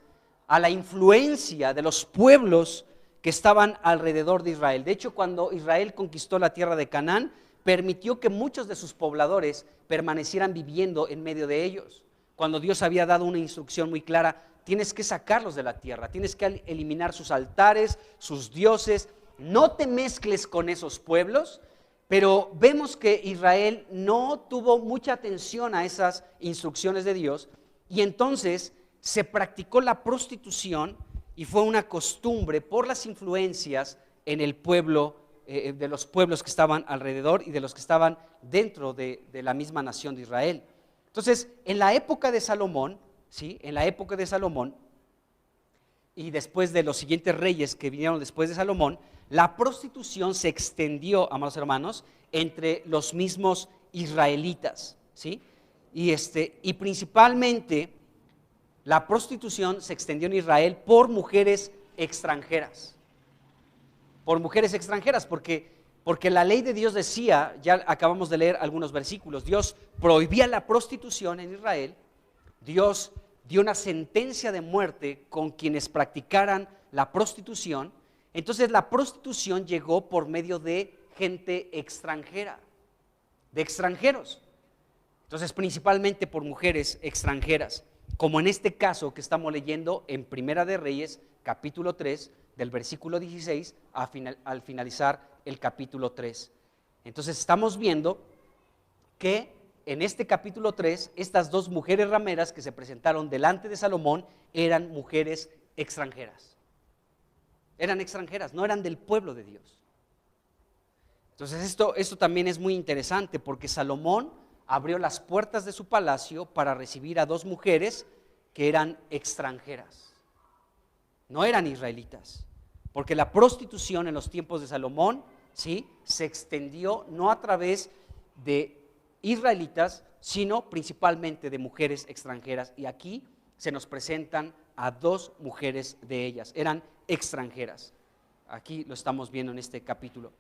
a la influencia de los pueblos que estaban alrededor de Israel. De hecho, cuando Israel conquistó la tierra de Canaán, permitió que muchos de sus pobladores permanecieran viviendo en medio de ellos. Cuando Dios había dado una instrucción muy clara, tienes que sacarlos de la tierra, tienes que eliminar sus altares, sus dioses, no te mezcles con esos pueblos. Pero vemos que Israel no tuvo mucha atención a esas instrucciones de Dios y entonces se practicó la prostitución y fue una costumbre por las influencias en el pueblo, de los pueblos que estaban alrededor y de los que estaban dentro de la misma nación de Israel. Entonces, en la época de Salomón, ¿sí? En la época de Salomón y después de los siguientes reyes que vinieron después de Salomón, la prostitución se extendió, amados hermanos, entre los mismos israelitas, ¿sí? Y principalmente la prostitución se extendió en Israel por mujeres extranjeras. Por mujeres extranjeras, porque la ley de Dios decía, ya acabamos de leer algunos versículos, Dios prohibía la prostitución en Israel, Dios dio una sentencia de muerte con quienes practicaran la prostitución. Entonces la prostitución llegó por medio de gente extranjera, de extranjeros. Entonces principalmente por mujeres extranjeras, como en este caso que estamos leyendo en Primera de Reyes, capítulo 3, del versículo 16 al finalizar el capítulo 3. Entonces estamos viendo que en este capítulo 3, estas dos mujeres rameras que se presentaron delante de Salomón eran mujeres extranjeras. Eran extranjeras, no eran del pueblo de Dios. Entonces esto también es muy interesante porque Salomón abrió las puertas de su palacio para recibir a dos mujeres que eran extranjeras. No eran israelitas, porque la prostitución en los tiempos de Salomón, ¿sí?, se extendió no a través de israelitas, sino principalmente de mujeres extranjeras. Y aquí se nos presentan a dos mujeres de ellas, eran extranjeras. Aquí lo estamos viendo en este capítulo.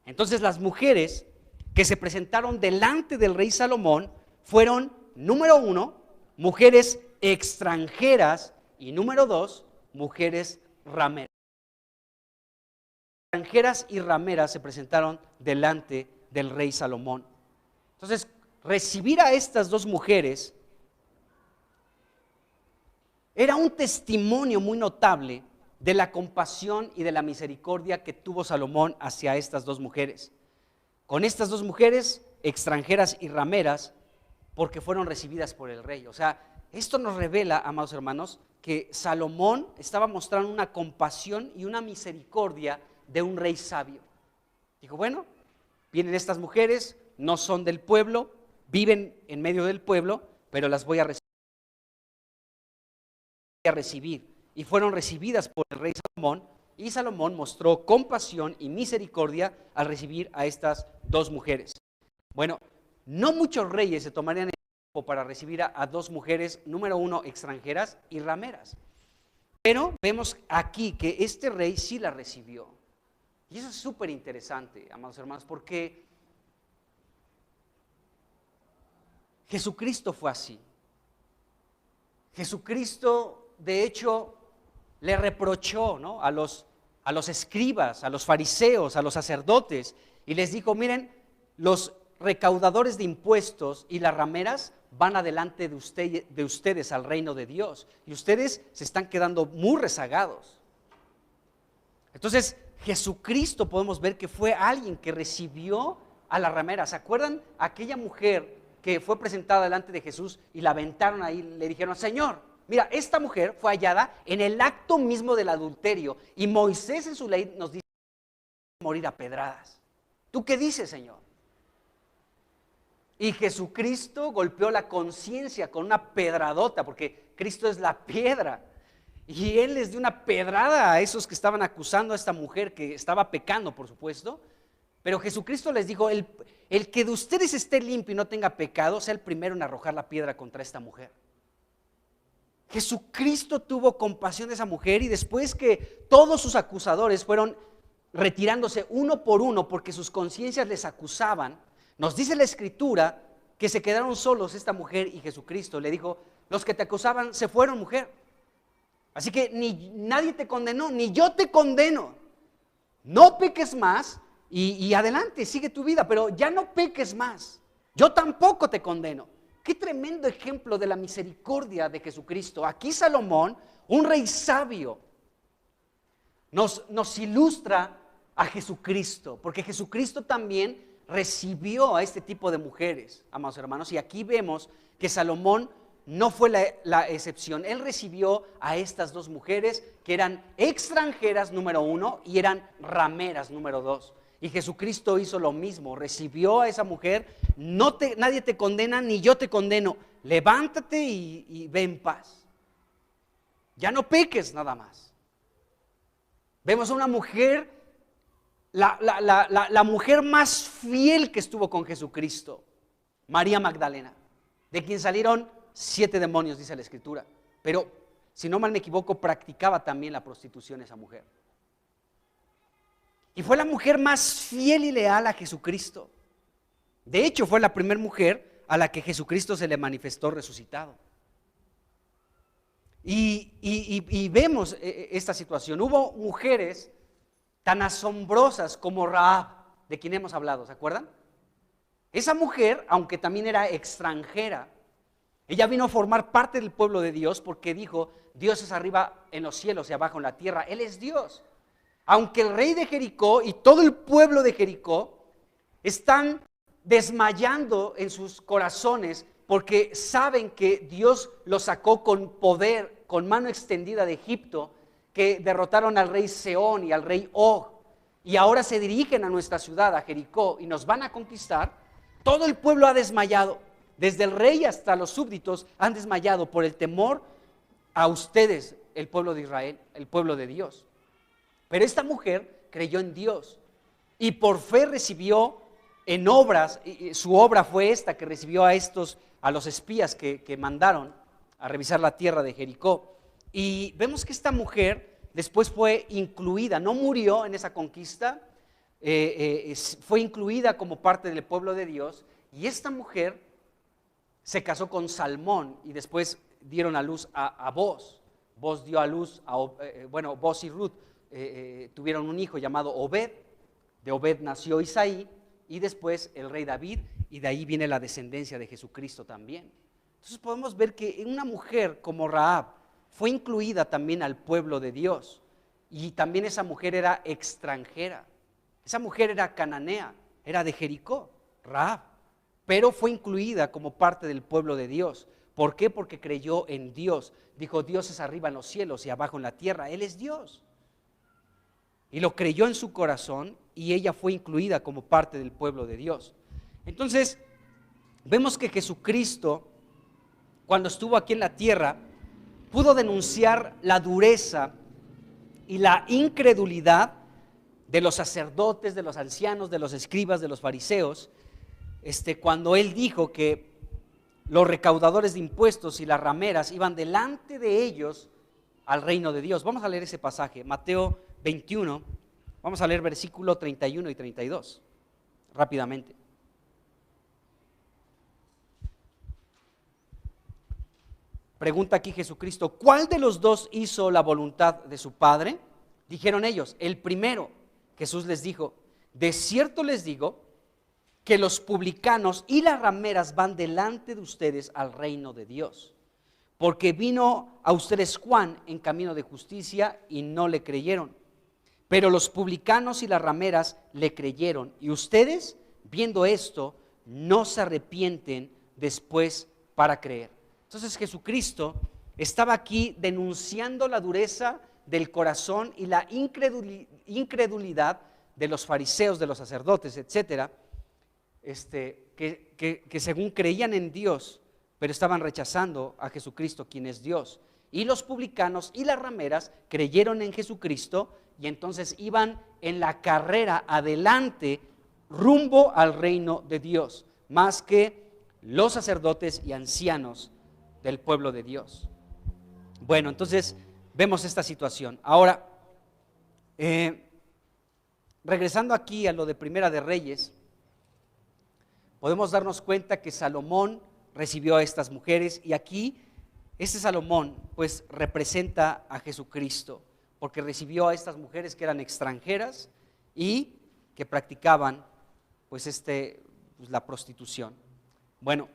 Entonces las mujeres que se presentaron delante del rey Salomón fueron, número 1, mujeres extranjeras y número 2, mujeres rameras. Extranjeras y rameras se presentaron delante del rey Salomón. Entonces, recibir a estas dos mujeres era un testimonio muy notable de la compasión y de la misericordia que tuvo Salomón hacia estas dos mujeres. Con estas dos mujeres, extranjeras y rameras, porque fueron recibidas por el rey. O sea, esto nos revela, amados hermanos, que Salomón estaba mostrando una compasión y una misericordia de un rey sabio. Dijo, bueno, vienen estas mujeres, no son del pueblo, viven en medio del pueblo, pero las voy a recibir. Y fueron recibidas por el rey Salomón, y Salomón mostró compasión y misericordia al recibir a estas dos mujeres. Bueno, no muchos reyes se tomarían el tiempo para recibir a dos mujeres, número uno, extranjeras y rameras. Pero vemos aquí que este rey sí la recibió. Y eso es súper interesante, amados hermanos, porque Jesucristo fue así. Jesucristo, de hecho, le reprochó, ¿no?, a los escribas, a los fariseos, a los sacerdotes, y les dijo, miren, los recaudadores de impuestos y las rameras van adelante de ustedes al reino de Dios, y ustedes se están quedando muy rezagados. Entonces, Jesucristo podemos ver que fue alguien que recibió a la ramera. ¿Se acuerdan aquella mujer que fue presentada delante de Jesús y la aventaron ahí? Le dijeron, Señor, mira, esta mujer fue hallada en el acto mismo del adulterio, y Moisés en su ley nos dice morir a pedradas. ¿Tú qué dices, Señor? Y Jesucristo golpeó la conciencia con una pedradota, porque Cristo es la piedra. Y Él les dio una pedrada a esos que estaban acusando a esta mujer que estaba pecando, por supuesto. Pero Jesucristo les dijo, el que de ustedes esté limpio y no tenga pecado, sea el primero en arrojar la piedra contra esta mujer. Jesucristo tuvo compasión de esa mujer, y después que todos sus acusadores fueron retirándose uno por uno porque sus conciencias les acusaban, nos dice la Escritura que se quedaron solos esta mujer y Jesucristo. Le dijo, los que te acusaban se fueron, mujer. Así que nadie te condenó, ni yo te condeno. No peques más y adelante, sigue tu vida, pero ya no peques más. Yo tampoco te condeno. Qué tremendo ejemplo de la misericordia de Jesucristo. Aquí Salomón, un rey sabio, nos ilustra a Jesucristo, porque Jesucristo también recibió a este tipo de mujeres, amados hermanos, y aquí vemos que Salomón no fue la excepción. Él recibió a estas dos mujeres que eran extranjeras, número uno, y eran rameras, número dos. Y Jesucristo hizo lo mismo, recibió a esa mujer. Nadie te condena, ni yo te condeno. Levántate y ve en paz. Ya no peques nada más. Vemos a una mujer, la mujer más fiel que estuvo con Jesucristo, María Magdalena, de quien salieron 7 demonios, dice la Escritura. Pero, si no mal me equivoco, practicaba también la prostitución esa mujer. Y fue la mujer más fiel y leal a Jesucristo. De hecho, fue la primera mujer a la que Jesucristo se le manifestó resucitado. Y vemos esta situación. Hubo mujeres tan asombrosas como Rahab, de quien hemos hablado, ¿se acuerdan? Esa mujer, aunque también era extranjera, ella vino a formar parte del pueblo de Dios porque dijo, Dios es arriba en los cielos y abajo en la tierra, Él es Dios. Aunque el rey de Jericó y todo el pueblo de Jericó están desmayando en sus corazones porque saben que Dios los sacó con poder, con mano extendida de Egipto, que derrotaron al rey Seón y al rey Og, y ahora se dirigen a nuestra ciudad, a Jericó, y nos van a conquistar. Todo el pueblo ha desmayado, desde el rey hasta los súbditos han desmayado por el temor a ustedes, el pueblo de Israel, el pueblo de Dios. Pero esta mujer creyó en Dios y por fe recibió en obras, y su obra fue esta, que recibió a los espías que mandaron a revisar la tierra de Jericó. Y vemos que esta mujer después fue incluida, no murió en esa conquista, fue incluida como parte del pueblo de Dios, y esta mujer se casó con Salmón y después dieron a luz a Boz. Boz dio a luz Boz y Ruth tuvieron un hijo llamado Obed. De Obed nació Isaí y después el rey David, y de ahí viene la descendencia de Jesucristo también. Entonces podemos ver que una mujer como Rahab fue incluida también al pueblo de Dios, y también esa mujer era extranjera. Esa mujer era cananea, era de Jericó, Rahab, pero fue incluida como parte del pueblo de Dios. ¿Por qué? Porque creyó en Dios. Dijo, Dios es arriba en los cielos y abajo en la tierra, Él es Dios. y lo creyó en su corazón y ella fue incluida como parte del pueblo de Dios. Entonces, vemos que Jesucristo, cuando estuvo aquí en la tierra, pudo denunciar la dureza y la incredulidad de los sacerdotes, de los ancianos, de los escribas, de los fariseos, cuando él dijo que los recaudadores de impuestos y las rameras iban delante de ellos al reino de Dios. Vamos a leer ese pasaje, Mateo 21, vamos a leer versículo 31 y 32, rápidamente. Pregunta aquí Jesucristo: ¿cuál de los dos hizo la voluntad de su Padre? Dijeron ellos: el primero. Jesús les dijo: de cierto les digo que los publicanos y las rameras van delante de ustedes al reino de Dios. Porque vino a ustedes Juan en camino de justicia y no le creyeron. Pero los publicanos y las rameras le creyeron. Y ustedes, viendo esto, no se arrepienten después para creer. Entonces Jesucristo estaba aquí denunciando la dureza del corazón y la incredulidad de los fariseos, de los sacerdotes, etcétera, que según creían en Dios, pero estaban rechazando a Jesucristo, quien es Dios. Y los publicanos y las rameras creyeron en Jesucristo y entonces iban en la carrera adelante rumbo al reino de Dios, más que los sacerdotes y ancianos del pueblo de Dios. Bueno, entonces vemos esta situación. Ahora, regresando aquí a lo de Primera de Reyes, podemos darnos cuenta que Salomón recibió a estas mujeres y aquí este Salomón pues representa a Jesucristo, porque recibió a estas mujeres que eran extranjeras y que practicaban pues la prostitución. Bueno,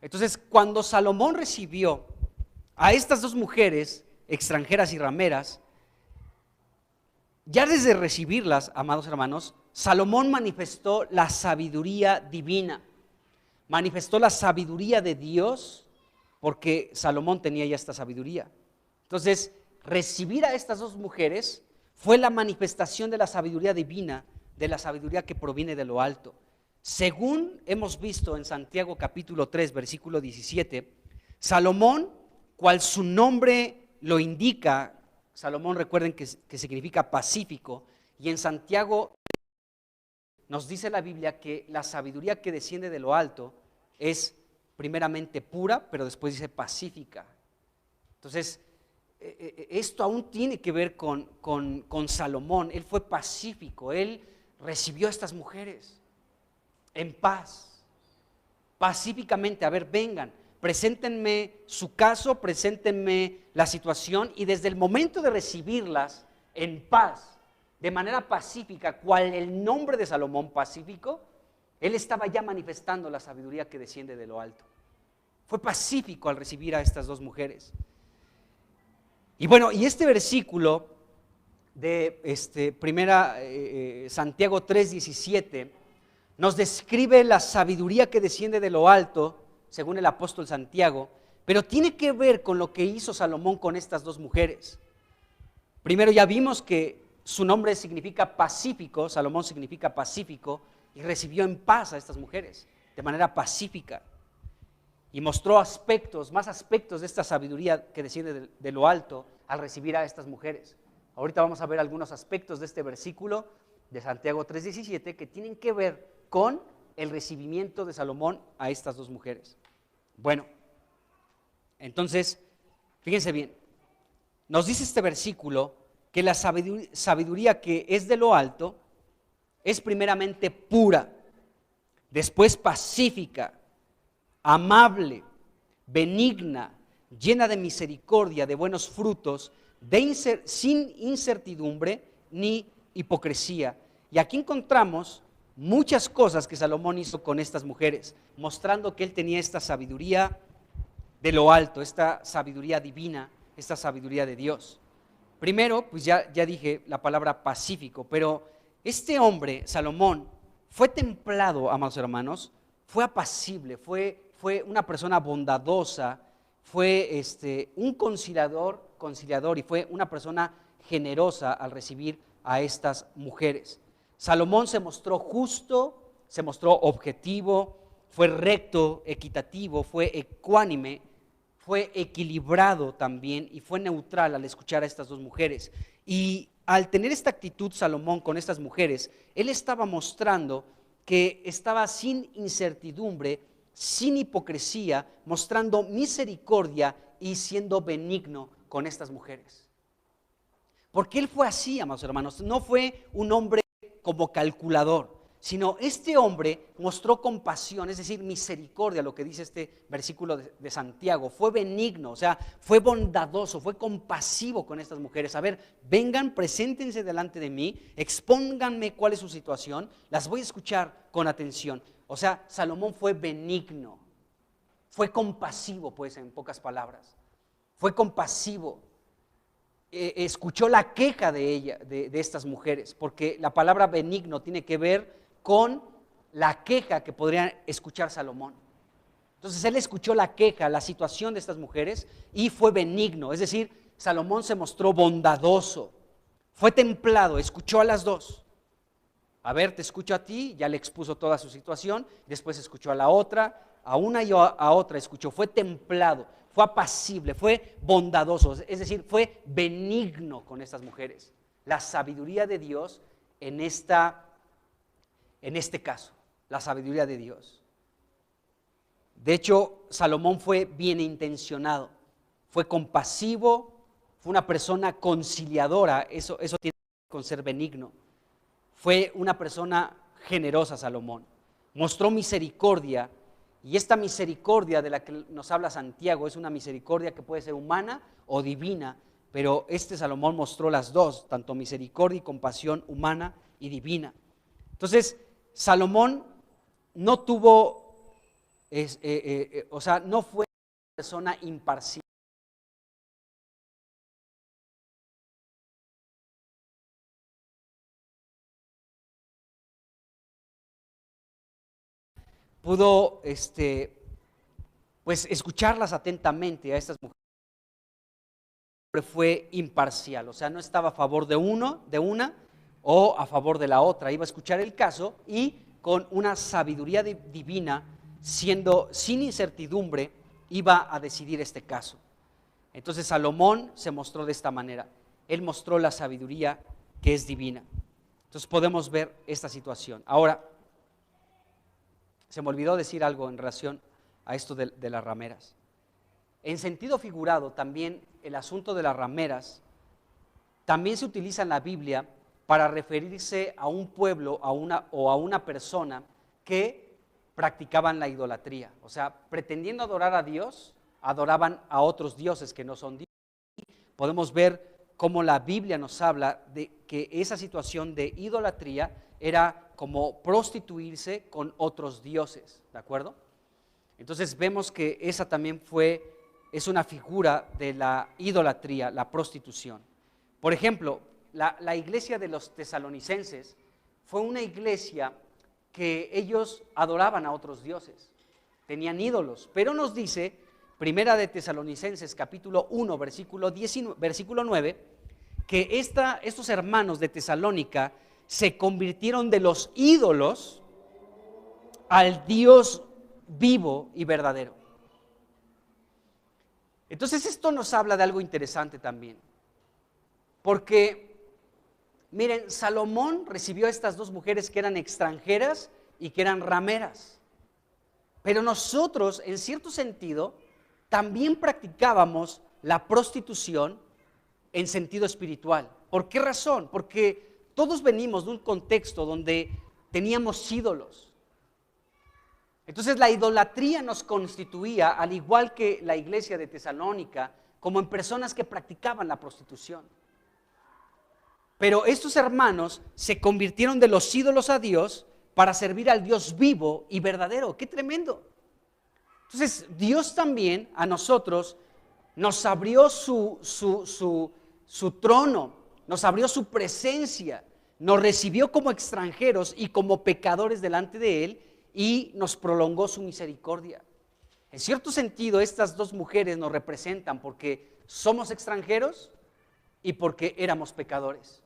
entonces cuando Salomón recibió a estas dos mujeres extranjeras y rameras, ya desde recibirlas, amados hermanos, Salomón manifestó la sabiduría divina, manifestó la sabiduría de Dios, porque Salomón tenía ya esta sabiduría. Entonces, recibir a estas dos mujeres fue la manifestación de la sabiduría divina, de la sabiduría que proviene de lo alto. Según hemos visto en Santiago capítulo 3, versículo 17, Salomón, cual su nombre lo indica, Salomón, recuerden que significa pacífico, y en Santiago nos dice la Biblia que la sabiduría que desciende de lo alto es primeramente pura, pero después dice pacífica. Entonces, esto aún tiene que ver con Salomón. Él fue pacífico, él recibió a estas mujeres en paz, pacíficamente. A ver, vengan, preséntenme su caso, preséntenme la situación, y desde el momento de recibirlas en paz, de manera pacífica, cual el nombre de Salomón, pacífico, él estaba ya manifestando la sabiduría que desciende de lo alto. Fue pacífico al recibir a estas dos mujeres. Y bueno, y este versículo de Santiago 3:17 nos describe la sabiduría que desciende de lo alto, según el apóstol Santiago, pero tiene que ver con lo que hizo Salomón con estas dos mujeres. Primero ya vimos que su nombre significa pacífico, Salomón significa pacífico, y recibió en paz a estas mujeres de manera pacífica. Y mostró más aspectos de esta sabiduría que desciende de lo alto al recibir a estas mujeres. Ahorita vamos a ver algunos aspectos de este versículo de Santiago 3:17 que tienen que ver con el recibimiento de Salomón a estas dos mujeres. Bueno, entonces, fíjense bien, nos dice este versículo que la sabiduría que es de lo alto es primeramente pura, después pacífica, amable, benigna, llena de misericordia, de buenos frutos, sin incertidumbre ni hipocresía. Y aquí encontramos muchas cosas que Salomón hizo con estas mujeres, mostrando que él tenía esta sabiduría de lo alto, esta sabiduría divina, esta sabiduría de Dios. Primero, pues ya dije la palabra pacífico, pero este hombre, Salomón, fue templado, amados hermanos, fue apacible, fue una persona bondadosa, fue un conciliador y fue una persona generosa al recibir a estas mujeres. Salomón se mostró justo, se mostró objetivo, fue recto, equitativo, fue ecuánime, fue equilibrado también y fue neutral al escuchar a estas dos mujeres. Y al tener esta actitud Salomón con estas mujeres, él estaba mostrando que estaba sin incertidumbre, sin hipocresía, mostrando misericordia y siendo benigno con estas mujeres. Porque él fue así, amados hermanos, no fue un hombre como calculador, sino este hombre mostró compasión, es decir, misericordia, lo que dice este versículo de Santiago. Fue benigno, o sea, fue bondadoso, fue compasivo con estas mujeres. A ver, vengan, preséntense delante de mí, expónganme cuál es su situación, las voy a escuchar con atención. O sea, Salomón fue benigno, fue compasivo, pues, en pocas palabras. Fue compasivo. Escuchó la queja de estas mujeres, porque la palabra benigno tiene que ver con la queja que podría escuchar Salomón. Entonces él escuchó la queja, la situación de estas mujeres y fue benigno, es decir, Salomón se mostró bondadoso, fue templado, escuchó a las dos. A ver, te escucho a ti, ya le expuso toda su situación, después escuchó a la otra, a una y a otra escuchó, fue templado, fue apacible, fue bondadoso, es decir, fue benigno con estas mujeres. La sabiduría de Dios en este caso, la sabiduría de Dios. De hecho, Salomón fue bien intencionado, fue compasivo, fue una persona conciliadora, eso tiene que ver con ser benigno. Fue una persona generosa Salomón, mostró misericordia, y esta misericordia de la que nos habla Santiago es una misericordia que puede ser humana o divina, pero este Salomón mostró las dos, tanto misericordia y compasión humana y divina. Entonces, Salomón no tuvo, no fue una persona imparcial. Pudo, pues, escucharlas atentamente a estas mujeres. Fue imparcial, o sea, no estaba a favor de una o a favor de la otra, iba a escuchar el caso y con una sabiduría divina, siendo sin incertidumbre, iba a decidir este caso. Entonces Salomón se mostró de esta manera, él mostró la sabiduría que es divina. Entonces podemos ver esta situación. Ahora, se me olvidó decir algo en relación a esto de las rameras. En sentido figurado, también el asunto de las rameras también se utiliza en la Biblia para referirse a un pueblo o a una persona que practicaban la idolatría. O sea, pretendiendo adorar a Dios, adoraban a otros dioses que no son dioses. Podemos ver cómo la Biblia nos habla de que esa situación de idolatría era como prostituirse con otros dioses, ¿de acuerdo? Entonces vemos que esa también es una figura de la idolatría, la prostitución. Por ejemplo, la iglesia de los tesalonicenses fue una iglesia que ellos adoraban a otros dioses, tenían ídolos, pero nos dice, Primera de Tesalonicenses capítulo 1, versículo 9, que estos hermanos de Tesalónica se convirtieron de los ídolos al Dios vivo y verdadero. Entonces esto nos habla de algo interesante también, porque miren, Salomón recibió a estas dos mujeres que eran extranjeras y que eran rameras, pero nosotros en cierto sentido también practicábamos la prostitución en sentido espiritual. ¿Por qué razón? Porque todos venimos de un contexto donde teníamos ídolos. Entonces la idolatría nos constituía, al igual que la iglesia de Tesalónica, como en personas que practicaban la prostitución. Pero estos hermanos se convirtieron de los ídolos a Dios para servir al Dios vivo y verdadero. ¡Qué tremendo! Entonces Dios también a nosotros nos abrió su trono, nos abrió su presencia, nos recibió como extranjeros y como pecadores delante de Él y nos prolongó su misericordia. En cierto sentido, estas dos mujeres nos representan porque somos extranjeros, y porque éramos pecadores.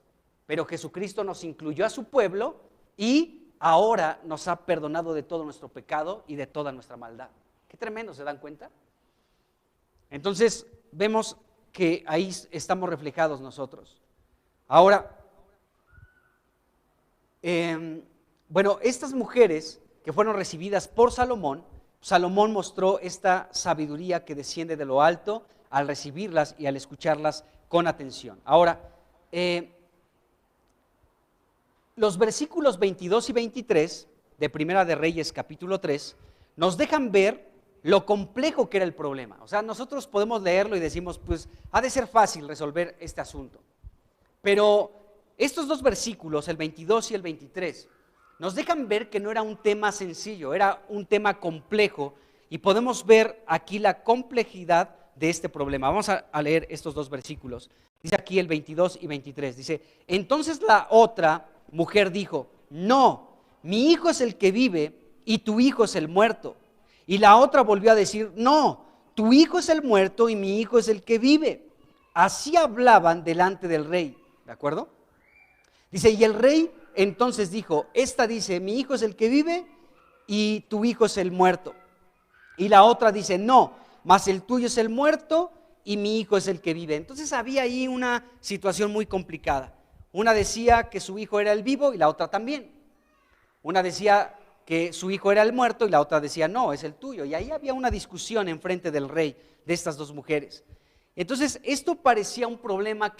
Pero Jesucristo nos incluyó a su pueblo y ahora nos ha perdonado de todo nuestro pecado y de toda nuestra maldad. Qué tremendo, ¿se dan cuenta? Entonces vemos que ahí estamos reflejados nosotros. Ahora, bueno, estas mujeres que fueron recibidas por Salomón, Salomón mostró esta sabiduría que desciende de lo alto al recibirlas y al escucharlas con atención. Ahora, los versículos 22 y 23 de Primera de Reyes capítulo 3 nos dejan ver lo complejo que era el problema. O sea, nosotros podemos leerlo y decimos, pues ha de ser fácil resolver este asunto. Pero estos dos versículos, el 22 y el 23, nos dejan ver que no era un tema sencillo, era un tema complejo y podemos ver aquí la complejidad de este problema. Vamos a leer estos dos versículos. Dice aquí el 22 y 23, dice, entonces la otra mujer dijo, no, mi hijo es el que vive y tu hijo es el muerto. Y la otra volvió a decir, no, tu hijo es el muerto y mi hijo es el que vive. Así hablaban delante del rey, ¿de acuerdo? Dice, y el rey entonces dijo, esta dice, mi hijo es el que vive y tu hijo es el muerto. Y la otra dice, no, mas el tuyo es el muerto y mi hijo es el que vive. Entonces había ahí una situación muy complicada. Una decía que su hijo era el vivo y la otra también. Una decía que su hijo era el muerto y la otra decía, no, es el tuyo. Y ahí había una discusión en frente del rey de estas dos mujeres. Entonces esto parecía un problema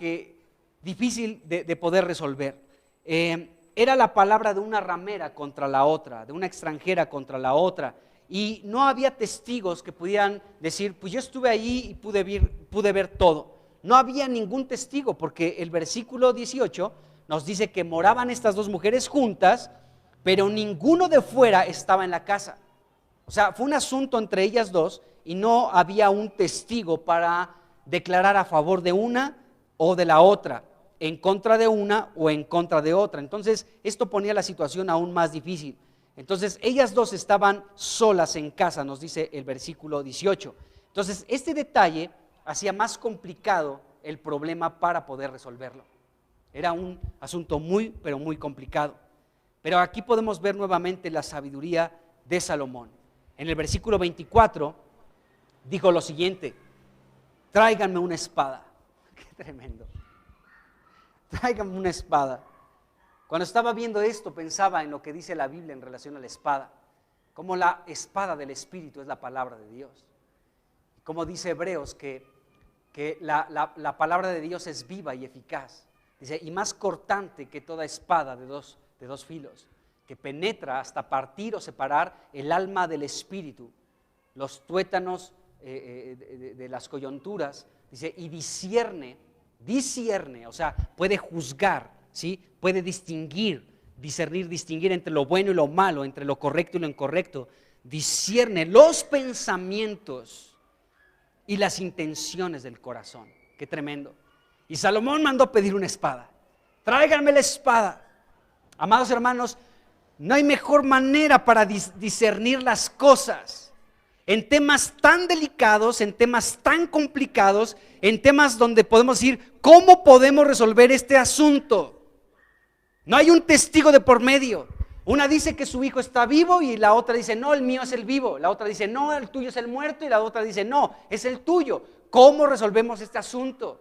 difícil de poder resolver. Era la palabra de una ramera contra la otra, de una extranjera contra la otra. Y no había testigos que pudieran decir, pues yo estuve ahí y pude ver todo. No había ningún testigo porque el versículo 18 nos dice que moraban estas dos mujeres juntas, pero ninguno de fuera estaba en la casa. O sea, fue un asunto entre ellas dos y no había un testigo para declarar a favor de una o de la otra, en contra de una o en contra de otra. Entonces, esto ponía la situación aún más difícil. Entonces, ellas dos estaban solas en casa, nos dice el versículo 18. Entonces, este detalle hacía más complicado el problema para poder resolverlo. Era un asunto muy, pero muy complicado. Pero aquí podemos ver nuevamente la sabiduría de Salomón. En el versículo 24 dijo lo siguiente, tráiganme una espada. Qué tremendo. Tráiganme una espada. Cuando estaba viendo esto pensaba en lo que dice la Biblia en relación a la espada, como la espada del Espíritu es la palabra de Dios. Como dice Hebreos que la palabra de Dios es viva y eficaz. Dice, y más cortante que toda espada de dos filos, que penetra hasta partir o separar el alma del espíritu, los tuétanos de las coyunturas, dice, y discierne, o sea, puede juzgar, ¿sí? Puede distinguir entre lo bueno y lo malo, entre lo correcto y lo incorrecto, discierne los pensamientos y las intenciones del corazón. Qué tremendo. Y Salomón mandó pedir una espada. Tráiganme la espada. Amados hermanos, no hay mejor manera para discernir las cosas en temas tan delicados, en temas tan complicados, en temas donde podemos decir, ¿cómo podemos resolver este asunto? No hay un testigo de por medio. Una dice que su hijo está vivo y la otra dice, no, el mío es el vivo. La otra dice, no, el tuyo es el muerto. Y la otra dice, no, es el tuyo. ¿Cómo resolvemos este asunto?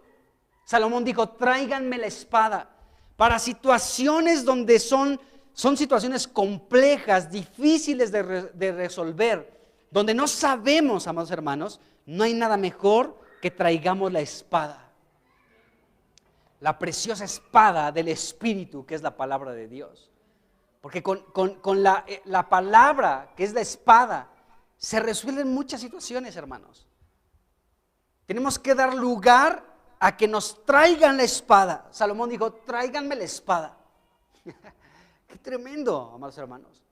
Salomón dijo, tráiganme la espada. Para situaciones donde son situaciones complejas, difíciles de resolver, donde no sabemos, amados hermanos, no hay nada mejor que traigamos la espada. La preciosa espada del Espíritu, que es la palabra de Dios. Porque con la palabra, que es la espada, se resuelven muchas situaciones, hermanos. Tenemos que dar lugar a que nos traigan la espada. Salomón dijo, tráiganme la espada. Qué tremendo, amados hermanos.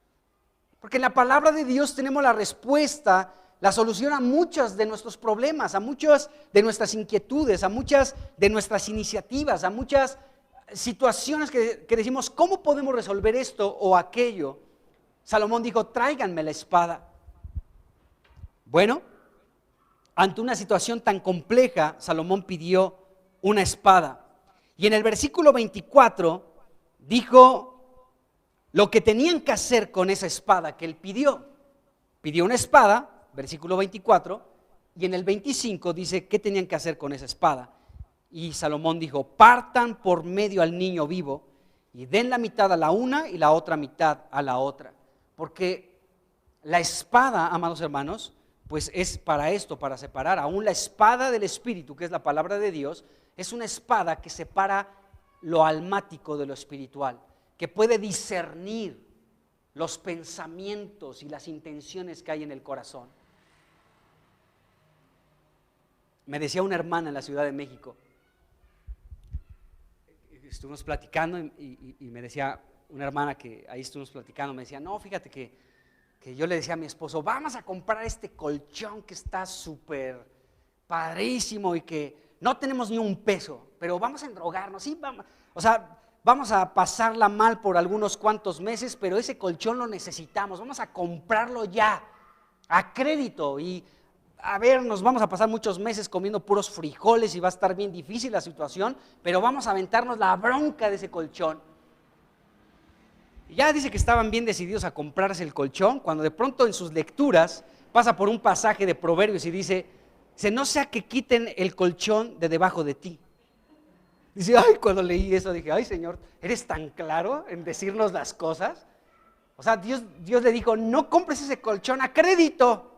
Porque en la palabra de Dios tenemos la respuesta, la solución a muchos de nuestros problemas, a muchas de nuestras inquietudes, a muchas de nuestras iniciativas, a muchas situaciones que decimos, ¿cómo podemos resolver esto o aquello? Salomón dijo, tráiganme la espada. Bueno, ante una situación tan compleja, Salomón pidió una espada. Y en el versículo 24 dijo lo que tenían que hacer con esa espada que él pidió. Pidió una espada, versículo 24, y en el 25 dice qué tenían que hacer con esa espada. Y Salomón dijo: partan por medio al niño vivo y den la mitad a la una y la otra mitad a la otra. Porque la espada, amados hermanos, pues es para esto, para separar. Aún la espada del Espíritu, que es la palabra de Dios, es una espada que separa lo almático de lo espiritual, que puede discernir los pensamientos y las intenciones que hay en el corazón. Me decía una hermana en la Ciudad de México, estuvimos platicando y me decía una hermana que ahí estuvimos platicando, me decía: no, fíjate que yo le decía a mi esposo: vamos a comprar este colchón que está súper padrísimo y que no tenemos ni un peso, pero vamos a endrogarnos, sí, vamos a pasarla mal por algunos cuantos meses, pero ese colchón lo necesitamos, vamos a comprarlo ya, a crédito, y a ver, nos vamos a pasar muchos meses comiendo puros frijoles y va a estar bien difícil la situación, pero vamos a aventarnos la bronca de ese colchón. Y ya dice que estaban bien decididos a comprarse el colchón, cuando de pronto en sus lecturas pasa por un pasaje de Proverbios y dice: no sea que quiten el colchón de debajo de ti. Dice: ay, cuando leí eso dije: ay, Señor, ¿eres tan claro en decirnos las cosas? O sea, Dios le dijo: no compres ese colchón a crédito.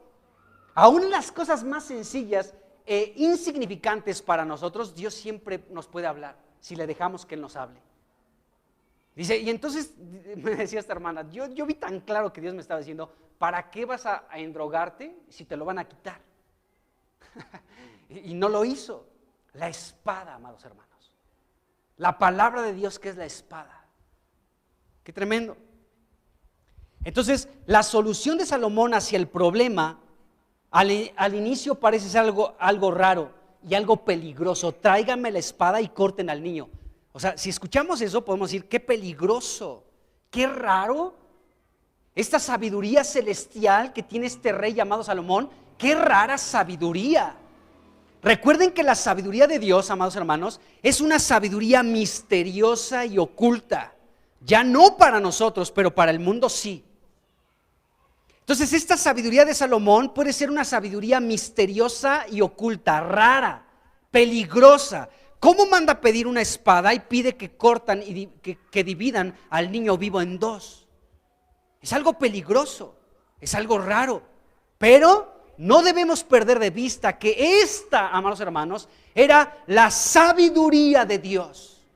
Aún en las cosas más sencillas e insignificantes para nosotros, Dios siempre nos puede hablar, si le dejamos que Él nos hable. Dice, y entonces me decía esta hermana: yo vi tan claro que Dios me estaba diciendo: ¿para qué vas a endrogarte si te lo van a quitar? Y no lo hizo. La espada, amados hermanos, la palabra de Dios, que es la espada. Qué tremendo. Entonces, la solución de Salomón hacia el problema al inicio parece ser algo raro y algo peligroso. Tráiganme la espada y corten al niño. O sea, si escuchamos eso podemos decir: qué peligroso, qué raro. Esta sabiduría celestial que tiene este rey llamado Salomón, qué rara sabiduría. Recuerden que la sabiduría de Dios, amados hermanos, es una sabiduría misteriosa y oculta. Ya no para nosotros, pero para el mundo sí. Entonces, esta sabiduría de Salomón puede ser una sabiduría misteriosa y oculta, rara, peligrosa. ¿Cómo manda pedir una espada y pide que cortan y que dividan al niño vivo en dos? Es algo peligroso, es algo raro, pero no debemos perder de vista que esta, amados hermanos, era la sabiduría de Dios.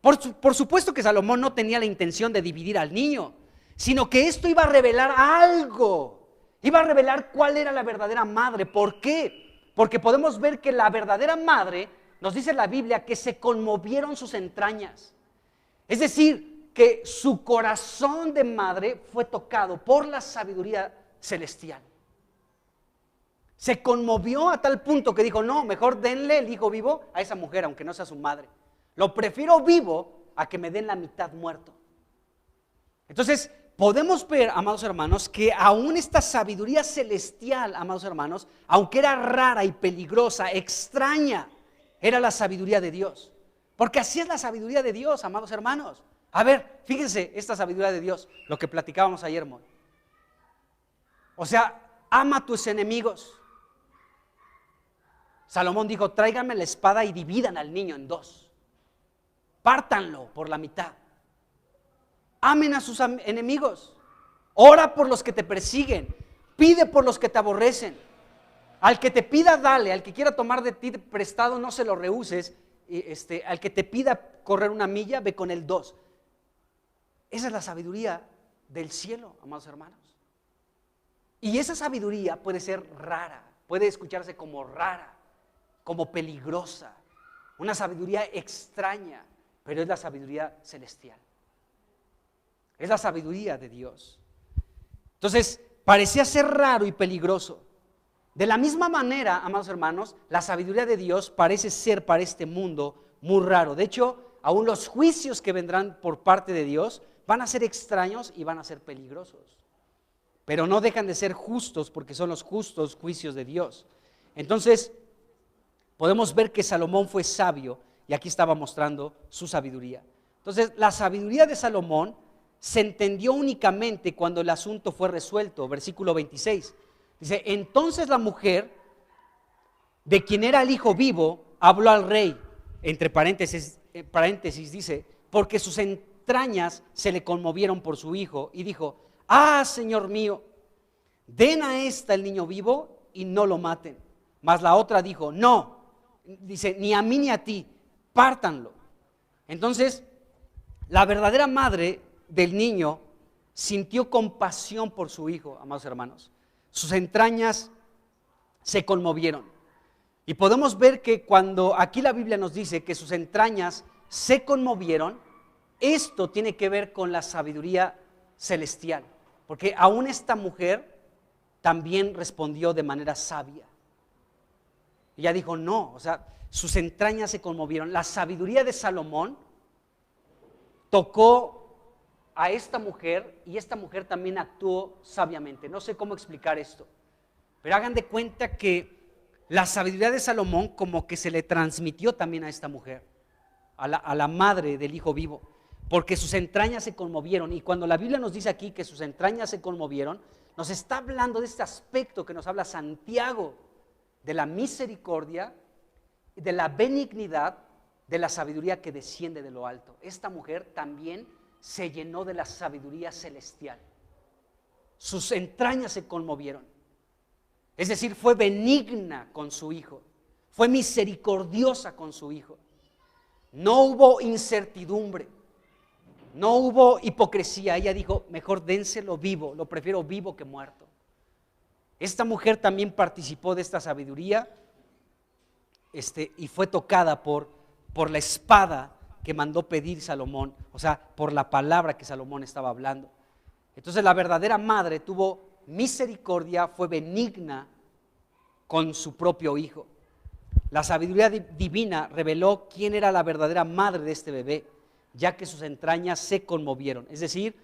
Por supuesto que Salomón no tenía la intención de dividir al niño, sino que esto iba a revelar algo, iba a revelar cuál era la verdadera madre. ¿Por qué? Porque podemos ver que la verdadera madre, nos dice la Biblia, que se conmovieron sus entrañas. Es decir, que su corazón de madre fue tocado por la sabiduría celestial. Se conmovió a tal punto que dijo: no, mejor denle el hijo vivo a esa mujer, aunque no sea su madre. Lo prefiero vivo a que me den la mitad muerto. Entonces, podemos ver, amados hermanos, que aún esta sabiduría celestial, amados hermanos, aunque era rara y peligrosa, extraña, era la sabiduría de Dios. Porque así es la sabiduría de Dios, amados hermanos. A ver, fíjense esta sabiduría de Dios, lo que platicábamos ayer, Moy. O sea, ama a tus enemigos. Salomón dijo: tráiganme la espada y dividan al niño en dos. Pártanlo por la mitad. Amen a sus enemigos. Ora por los que te persiguen. Pide por los que te aborrecen. Al que te pida, dale. Al que quiera tomar de ti prestado, no se lo rehuses. Al que te pida correr una milla, ve con él dos. Esa es la sabiduría del cielo, amados hermanos. Y esa sabiduría puede ser rara, puede escucharse como rara, como peligrosa, una sabiduría extraña, pero es la sabiduría celestial. Es la sabiduría de Dios. Entonces, parecía ser raro y peligroso. De la misma manera, amados hermanos, la sabiduría de Dios parece ser para este mundo muy raro. De hecho, aún los juicios que vendrán por parte de Dios van a ser extraños y van a ser peligrosos. Pero no dejan de ser justos, porque son los justos juicios de Dios. Entonces, podemos ver que Salomón fue sabio y aquí estaba mostrando su sabiduría. Entonces, la sabiduría de Salomón se entendió únicamente cuando el asunto fue resuelto. Versículo 26. Dice, entonces la mujer, de quien era el hijo vivo, habló al rey, entre paréntesis dice, porque sus entrañas se le conmovieron por su hijo, y dijo, ah, Señor mío, den a esta el niño vivo y no lo maten. Mas la otra dijo, no, dice, ni a mí ni a ti, pártanlo. Entonces, la verdadera madre del niño sintió compasión por su hijo, amados hermanos. Sus entrañas se conmovieron. Y podemos ver que cuando aquí la Biblia nos dice que sus entrañas se conmovieron, esto tiene que ver con la sabiduría celestial. Porque aún esta mujer también respondió de manera sabia. Ella dijo, no, o sea, sus entrañas se conmovieron. La sabiduría de Salomón tocó a esta mujer y esta mujer también actuó sabiamente. No sé cómo explicar esto, pero hagan de cuenta que la sabiduría de Salomón como que se le transmitió también a esta mujer, a la madre del hijo vivo, porque sus entrañas se conmovieron. Y cuando la Biblia nos dice aquí que sus entrañas se conmovieron, nos está hablando de este aspecto que nos habla Santiago, de la misericordia, de la benignidad, de la sabiduría que desciende de lo alto. Esta mujer también se llenó de la sabiduría celestial. Sus entrañas se conmovieron. Es decir, fue benigna con su hijo, fue misericordiosa con su hijo. No hubo incertidumbre, no hubo hipocresía. Ella dijo, mejor dénselo vivo, lo prefiero vivo que muerto. Esta mujer también participó de esta sabiduría y fue tocada por la espada que mandó pedir Salomón, o sea, por la palabra que Salomón estaba hablando. Entonces la verdadera madre tuvo misericordia, fue benigna con su propio hijo. La sabiduría divina reveló quién era la verdadera madre de este bebé, ya que sus entrañas se conmovieron. Es decir,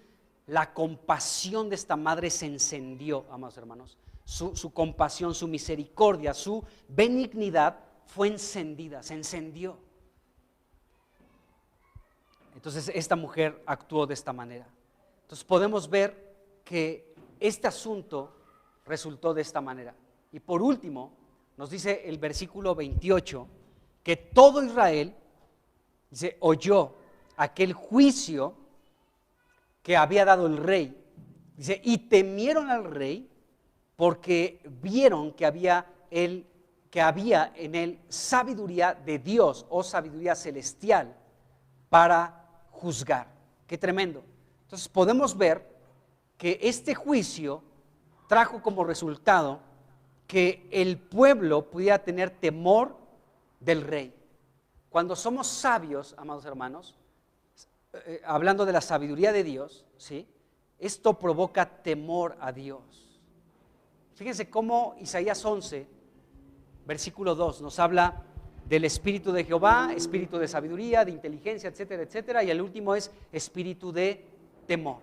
la compasión de esta madre se encendió, amados hermanos. Su compasión, su misericordia, su benignidad fue encendida, se encendió. Entonces esta mujer actuó de esta manera. Entonces podemos ver que este asunto resultó de esta manera. Y por último, nos dice el versículo 28, que todo Israel, dice, oyó aquel juicio que había dado el rey. Dice, y temieron al rey porque vieron que había en él sabiduría de Dios o sabiduría celestial para juzgar. Qué tremendo. Entonces podemos ver que este juicio trajo como resultado que el pueblo pudiera tener temor del rey. Cuando somos sabios, amados hermanos, hablando de la sabiduría de Dios, ¿sí? Esto provoca temor a Dios. Fíjense cómo Isaías 11, versículo 2, nos habla del espíritu de Jehová, espíritu de sabiduría, de inteligencia, etcétera, etcétera, y el último es espíritu de temor.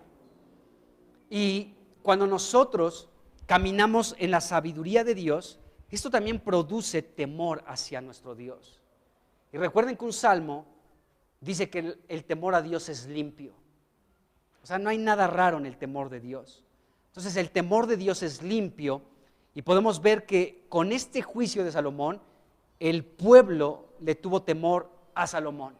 Y cuando nosotros caminamos en la sabiduría de Dios, esto también produce temor hacia nuestro Dios. Y recuerden que un salmo dice que el temor a Dios es limpio. O sea, no hay nada raro en el temor de Dios. Entonces el temor de Dios es limpio y podemos ver que con este juicio de Salomón, el pueblo le tuvo temor a Salomón.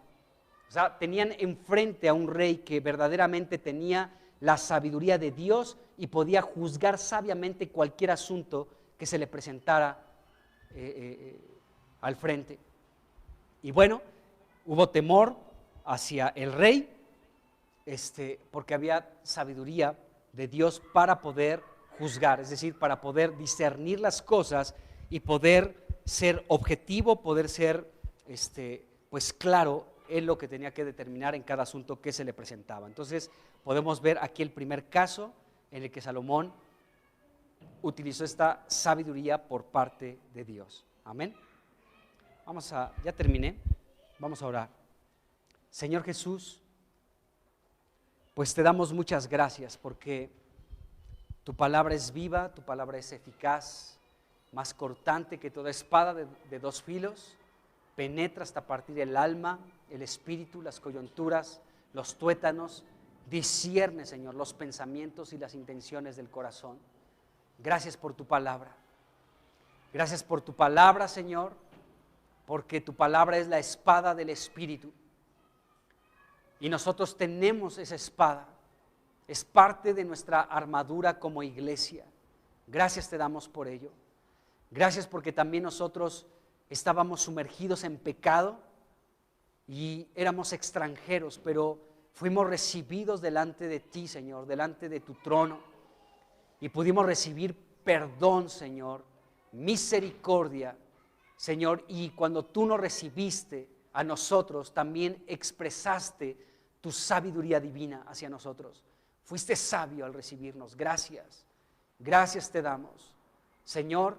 O sea, tenían enfrente a un rey que verdaderamente tenía la sabiduría de Dios y podía juzgar sabiamente cualquier asunto que se le presentara al frente. Y bueno, hubo temor hacia el rey, porque había sabiduría de Dios para poder juzgar, es decir, para poder discernir las cosas y poder ser objetivo, poder ser pues claro en lo que tenía que determinar en cada asunto que se le presentaba. Entonces podemos ver aquí el primer caso en el que Salomón utilizó esta sabiduría por parte de Dios. Amén. Ya terminé, vamos a orar. Señor Jesús, pues te damos muchas gracias porque tu palabra es viva, tu palabra es eficaz, más cortante que toda espada de dos filos, penetra hasta partir el alma, el espíritu, las coyunturas, los tuétanos, discierne, Señor, los pensamientos y las intenciones del corazón. Gracias por tu palabra. Gracias por tu palabra, Señor, porque tu palabra es la espada del Espíritu. Y nosotros tenemos esa espada. Es parte de nuestra armadura como iglesia. Gracias te damos por ello. Gracias porque también nosotros estábamos sumergidos en pecado y éramos extranjeros, pero fuimos recibidos delante de ti, Señor, delante de tu trono, y pudimos recibir perdón, Señor, misericordia, Señor, y cuando tú nos recibiste a nosotros, también expresaste tu sabiduría divina hacia nosotros. Fuiste sabio al recibirnos. Gracias, gracias te damos. Señor,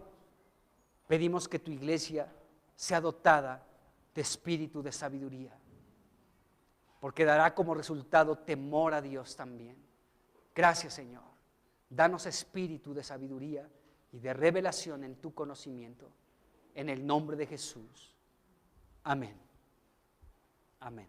pedimos que tu iglesia sea dotada de espíritu de sabiduría, porque dará como resultado temor a Dios también. Gracias, Señor. Danos espíritu de sabiduría y de revelación en tu conocimiento. En el nombre de Jesús. Amén. Amén.